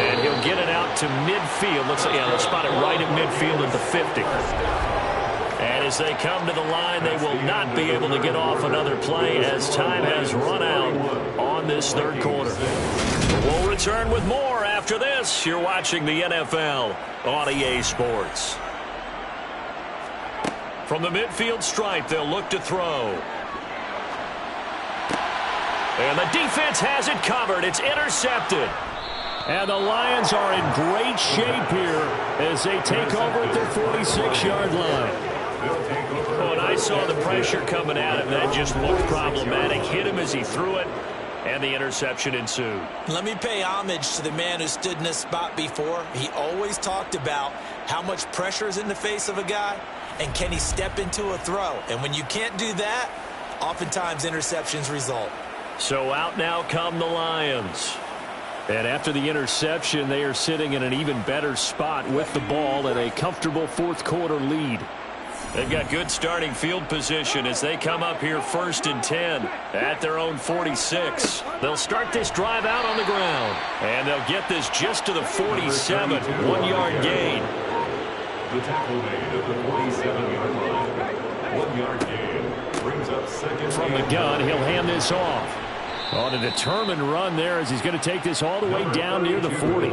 And he'll get it out to midfield. Looks like, yeah, they'll spot it right at midfield at the 50. And as they come to the line, they will not be able to get off another play as time has run out on this third quarter. We'll return with more after this. You're watching the NFL on EA Sports. From the midfield stripe, they'll look to throw. And the defense has it covered. It's intercepted. And the Lions are in great shape here as they take over at their 46-yard line. Oh, and I saw the pressure coming at him. That just looked problematic. Hit him as he threw it, and the interception ensued. Let me pay homage to the man who stood in this spot before. He always talked about how much pressure is in the face of a guy, and can he step into a throw. And when you can't do that, oftentimes interceptions result. So out now come the Lions. And after the interception, they are sitting in an even better spot with the ball and a comfortable fourth quarter lead. They've got good starting field position as they come up here 1st and 10 at their own 46. They'll start this drive out on the ground, and they'll get this just to the 47, 1-yard gain. The tackle made at the 47-yard line. 1-yard gain brings up 2nd. From the gun, he'll hand this off. On a determined run there as he's going to take this all the way down near the 40.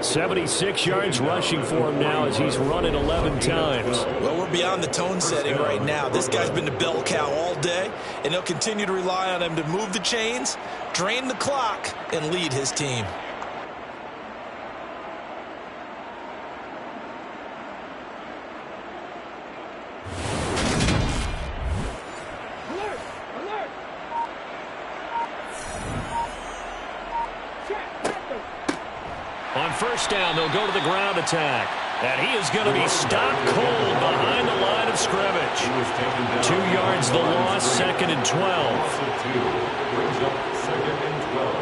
76 yards rushing for him now as he's run it 11 times. Well, we're beyond the tone setting right now. This guy's been the bell cow all day, and they'll continue to rely on him to move the chains, drain the clock, and lead his team. On first down, they'll go to the ground attack. And he is going to be stopped cold behind the line of scrimmage. 2 yards the loss, 2nd and 12. Brings up 2nd and 12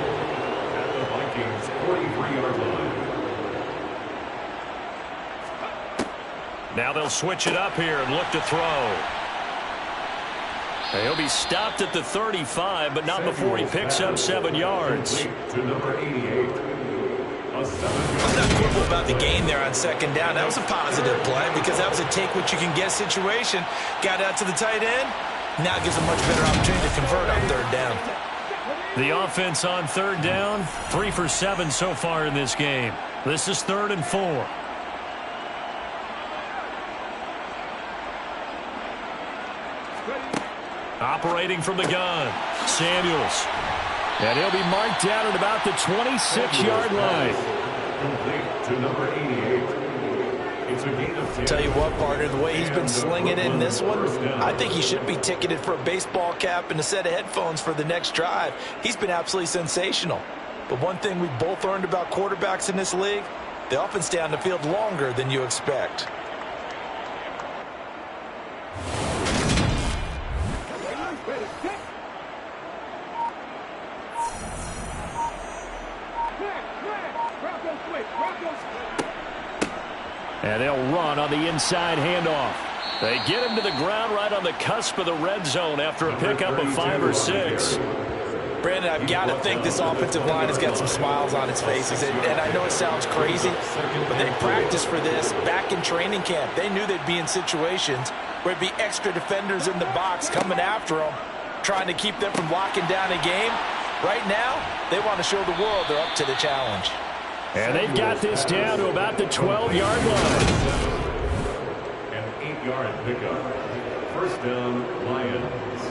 at the Vikings 43-yard line. Now they'll switch it up here and look to throw. And he'll be stopped at the 35, but not before he picks up 7 yards. To number 88. I'm not quibble about the gain there on 2nd down. That was a positive play because that was a take-what-you-can-get situation. Got out to the tight end. Now gives a much better opportunity to convert on 3rd down. The offense on 3rd down, 3 for 7 so far in this game. This is 3rd and 4. Operating from the gun, Samuels. And he'll be marked down at about the 26-yard line. Complete to number 88. It's a gain of 10. Tell you what, partner, the way he's been slinging it in this one, I think he should be ticketed for a baseball cap and a set of headphones for the next drive. He's been absolutely sensational. But one thing we've both learned about quarterbacks in this league, they often stay on the field longer than you expect. And they'll run on the inside handoff. They get him to the ground right on the cusp of the red zone after a pickup of 5 or 6. Brandon, I've got to think this offensive line has got some smiles on its faces. And I know it sounds crazy, but they practiced for this back in training camp. They knew they'd be in situations where there'd be extra defenders in the box coming after them, trying to keep them from locking down a game. Right now, they want to show the world they're up to the challenge. And they've got this down to about the 12-yard line. An 8-yard pickup. First down, Lions.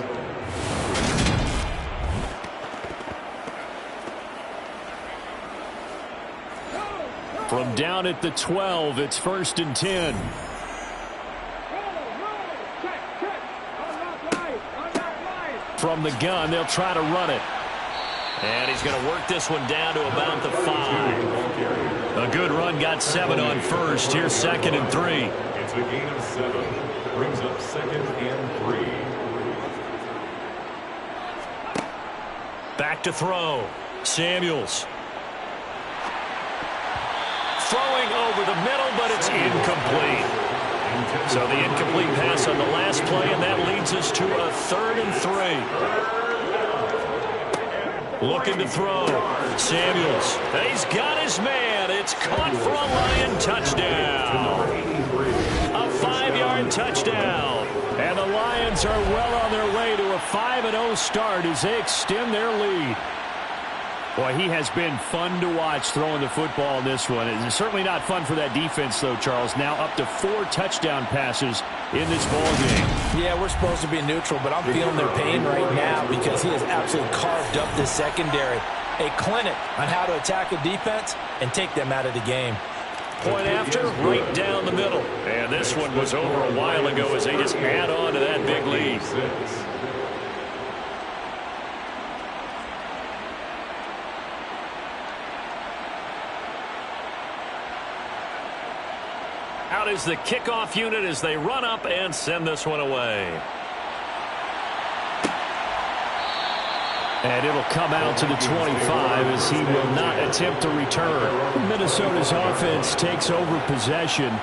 From down at the 12, it's 1st and 10. From the gun, they'll try to run it. And he's going to work this one down to about the 5. A good run, got 7 on first. Here's 2nd and 3. It's a gain of 7. Brings up 2nd and 3. Back to throw. Samuels. Throwing over the middle, but it's incomplete. So the incomplete pass on the last play, and that leads us to a 3rd and 3. Looking to throw. Samuels. He's got his man. It's caught for a Lion touchdown. A 5-yard touchdown. And the Lions are well on their way to a 5-0 start as they extend their lead. Boy, he has been fun to watch throwing the football in this one. It's certainly not fun for that defense, though, Charles. Now up to 4 touchdown passes in this ball game. Yeah, we're supposed to be neutral, but I'm feeling their pain right now because he has absolutely carved up this secondary. A clinic on how to attack a defense and take them out of the game. Point after, right down the middle. And this one was over a while ago as they just add on to that big lead. Out is the kickoff unit as they run up and send this one away. And it'll come out to the 25 as he will not attempt to return. Minnesota's offense takes over possession.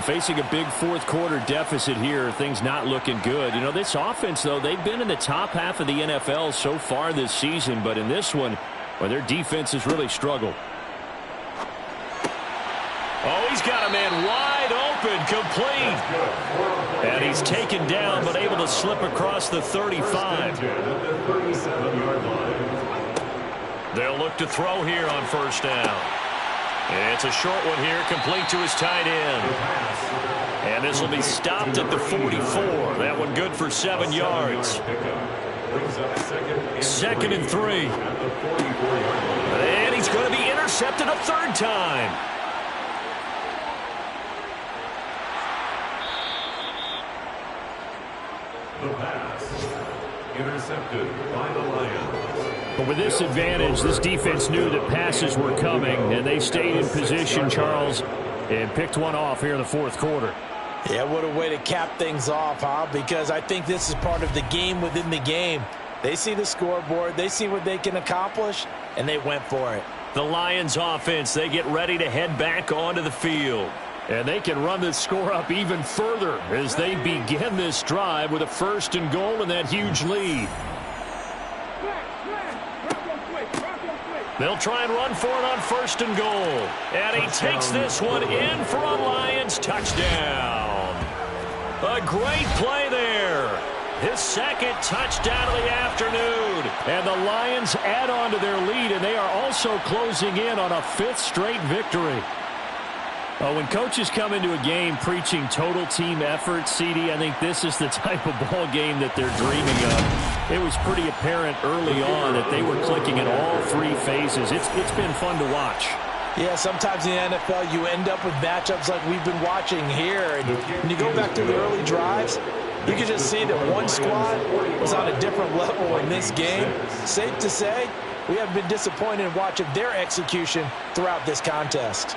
Facing a big fourth quarter deficit here, things not looking good. You know, this offense, though, they've been in the top half of the NFL so far this season, but in this one, well, their defense has really struggled. Oh, he's got a man wide open, complete. And he's taken down, but able to slip across the 35. They'll look to throw here on 1st down. It's a short one here, complete to his tight end. And this will be stopped at the 44. That one good for 7 yards. 2nd and 3. And he's going to be intercepted a 3rd time. The pass. Intercepted by the Lions. But with this advantage, this defense knew that passes were coming, and they stayed in position, Charles, and picked one off here in the fourth quarter. Yeah, what a way to cap things off, huh? Because I think this is part of the game within the game. They see the scoreboard, they see what they can accomplish, and they went for it. The Lions offense, they get ready to head back onto the field. And they can run this score up even further as they begin this drive with a 1st and goal and that huge lead. They'll try and run for it on 1st and goal. And he takes this one in for a Lions touchdown. A great play there. His 2nd touchdown of the afternoon. And the Lions add on to their lead, and they are also closing in on a 5th straight victory. When coaches come into a game preaching total team effort, CD, I think this is the type of ball game that they're dreaming of. It was pretty apparent early on that they were clicking in all 3 phases. It's been fun to watch. Yeah, sometimes in the NFL you end up with matchups like we've been watching here. And when you go back to the early drives, you can just see that one squad was on a different level in this game. Safe to say, we have been disappointed in watching their execution throughout this contest.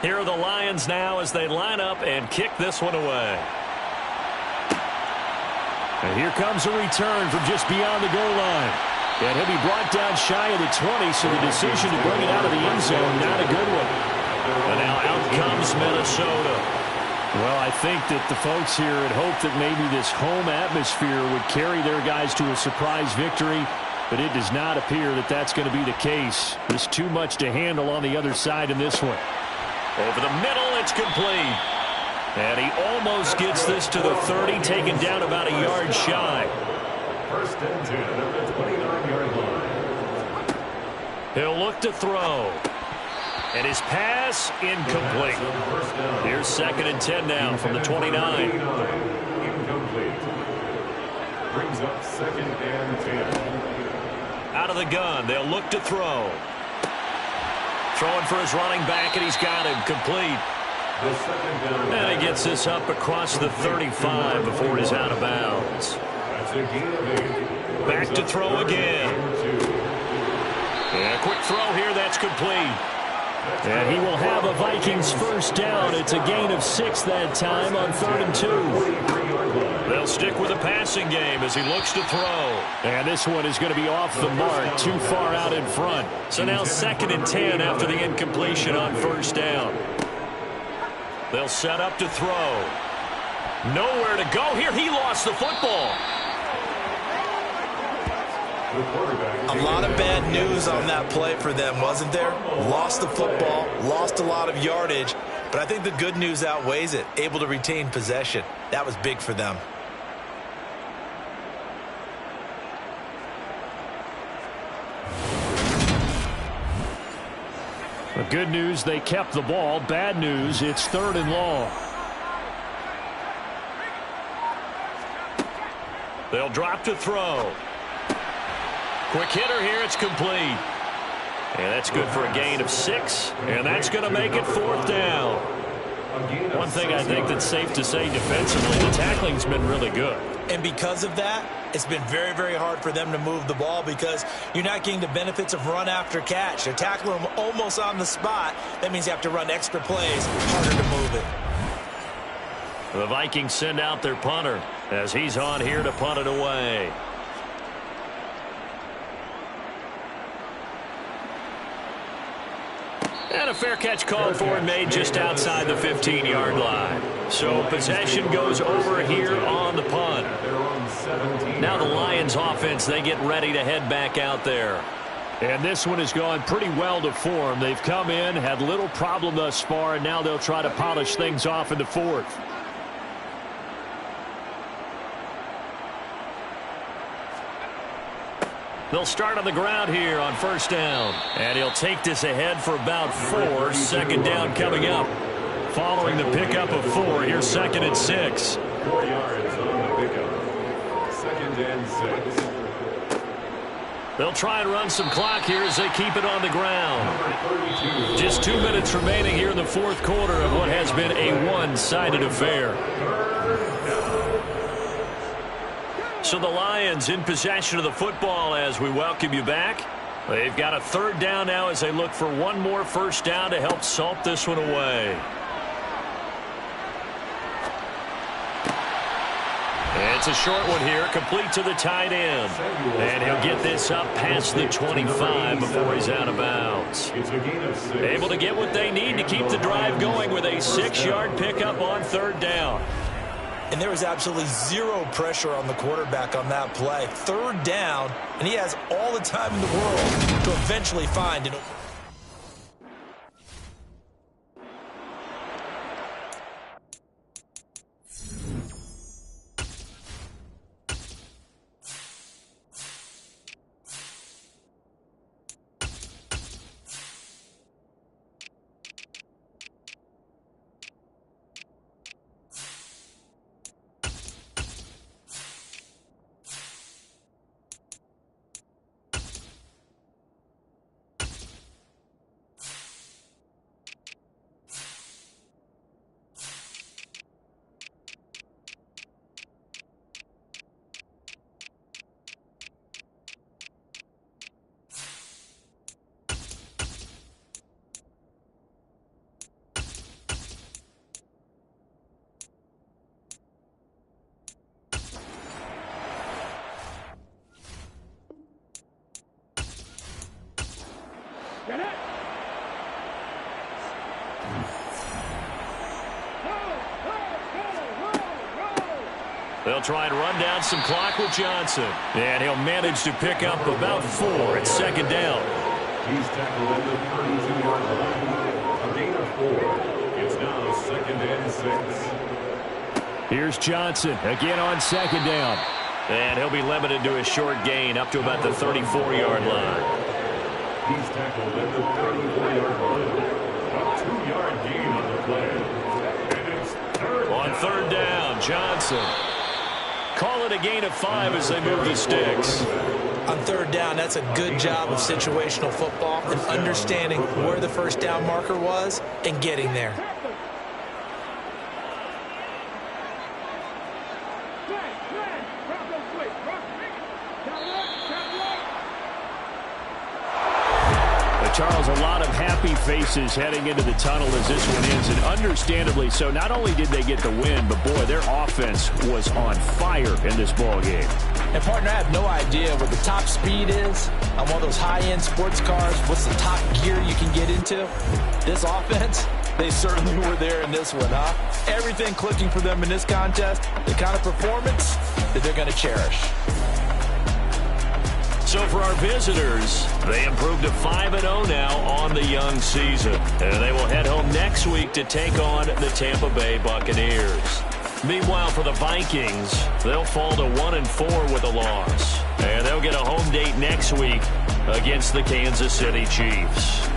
Here are the Lions now as they line up and kick this one away. And here comes a return from just beyond the goal line. And he'll be brought down shy of the 20, so the decision to bring it out of the end zone, not a good one. And now out comes Minnesota. Well, I think that the folks here had hoped that maybe this home atmosphere would carry their guys to a surprise victory, but it does not appear that that's going to be the case. There's too much to handle on the other side in this one. Over the middle, it's complete. And he almost gets this to the 30, taken down about a yard shy. 1st and 10 at the 29-yard line. He'll look to throw. And his pass incomplete. Here's 2nd and 10 now from the 29. Incomplete. Brings up 2nd and 10. Out of the gun, they'll look to throw. Throwing for his running back, and he's got him complete. And he gets this up across the 35 before he's out of bounds. Back to throw again. And a quick throw here, that's complete. And he will have a Vikings first down. It's a gain of 6 that time on 3rd and 2. They'll stick with the passing game as he looks to throw. And this one is going to be off the mark, too far out in front. So now 2nd and 10 after the incompletion on first down. They'll set up to throw. Nowhere to go here. He lost the football. A lot of bad news on that play for them, wasn't there? Lost the football, lost a lot of yardage, but I think the good news outweighs it. Able to retain possession. That was big for them. The good news, they kept the ball. Bad news, it's 3rd and long. They'll drop to throw. Quick hitter here, it's complete. And that's good for a gain of 6. And that's going to make it 4th down. One thing I think that's safe to say defensively, the tackling's been really good. And because of that, it's been very, very hard for them to move the ball because you're not getting the benefits of run after catch. They're tackling them almost on the spot. That means you have to run extra plays, harder to move it. The Vikings send out their punter as he's on here to punt it away. And a fair catch called for and made just outside the 15-yard line. So possession goes over here on the punt. Now the Lions offense, they get ready to head back out there. And this one has gone pretty well to form. They've come in, had little problem thus far, and now they'll try to polish things off in the 4th. They'll start on the ground here on first down. And he'll take this ahead for about 4. 2nd down coming up. Following the pickup of 4, here's 2nd and 6. 4 yards on the pickup. 2nd and 6. They'll try and run some clock here as they keep it on the ground. Just 2 minutes remaining here in the 4th quarter of what has been a one-sided affair. So the Lions in possession of the football as we welcome you back. They've got a 3rd down now as they look for one more first down to help salt this one away. And it's a short one here, complete to the tight end. And he'll get this up past the 25 before he's out of bounds. Able to get what they need to keep the drive going with a 6-yard pickup on 3rd down. And there was absolutely zero pressure on the quarterback on that play. 3rd down, and he has all the time in the world to eventually find an... They'll try and run down some clock with Johnson. And he'll manage to pick up about 4 at 2nd down. He's tackled at the 32-yard line. A gain of 4. It's now 2nd and 6. Here's Johnson again on 2nd down. And he'll be limited to a short gain up to about the 34-yard line. He's tackled at the 34-yard line. A 2-yard gain on the play. And it's on third down, Johnson. Call it a gain of 5 as they move the sticks. On third down, that's a good job of situational football and understanding where the first down marker was and getting there. Charles, a lot of happy faces heading into the tunnel as this one ends, and understandably so. Not only did they get the win, but boy, their offense was on fire in this ball game. And partner, I have no idea what the top speed is on one of those high-end sports cars. What's the top gear you can get into? This offense, they certainly were there in this one, huh? Everything clicking for them in this contest, the kind of performance that they're going to cherish. So for our visitors, they improved to 5-0 now on the young season. And they will head home next week to take on the Tampa Bay Buccaneers. Meanwhile, for the Vikings, they'll fall to 1-4 with a loss. And they'll get a home date next week against the Kansas City Chiefs.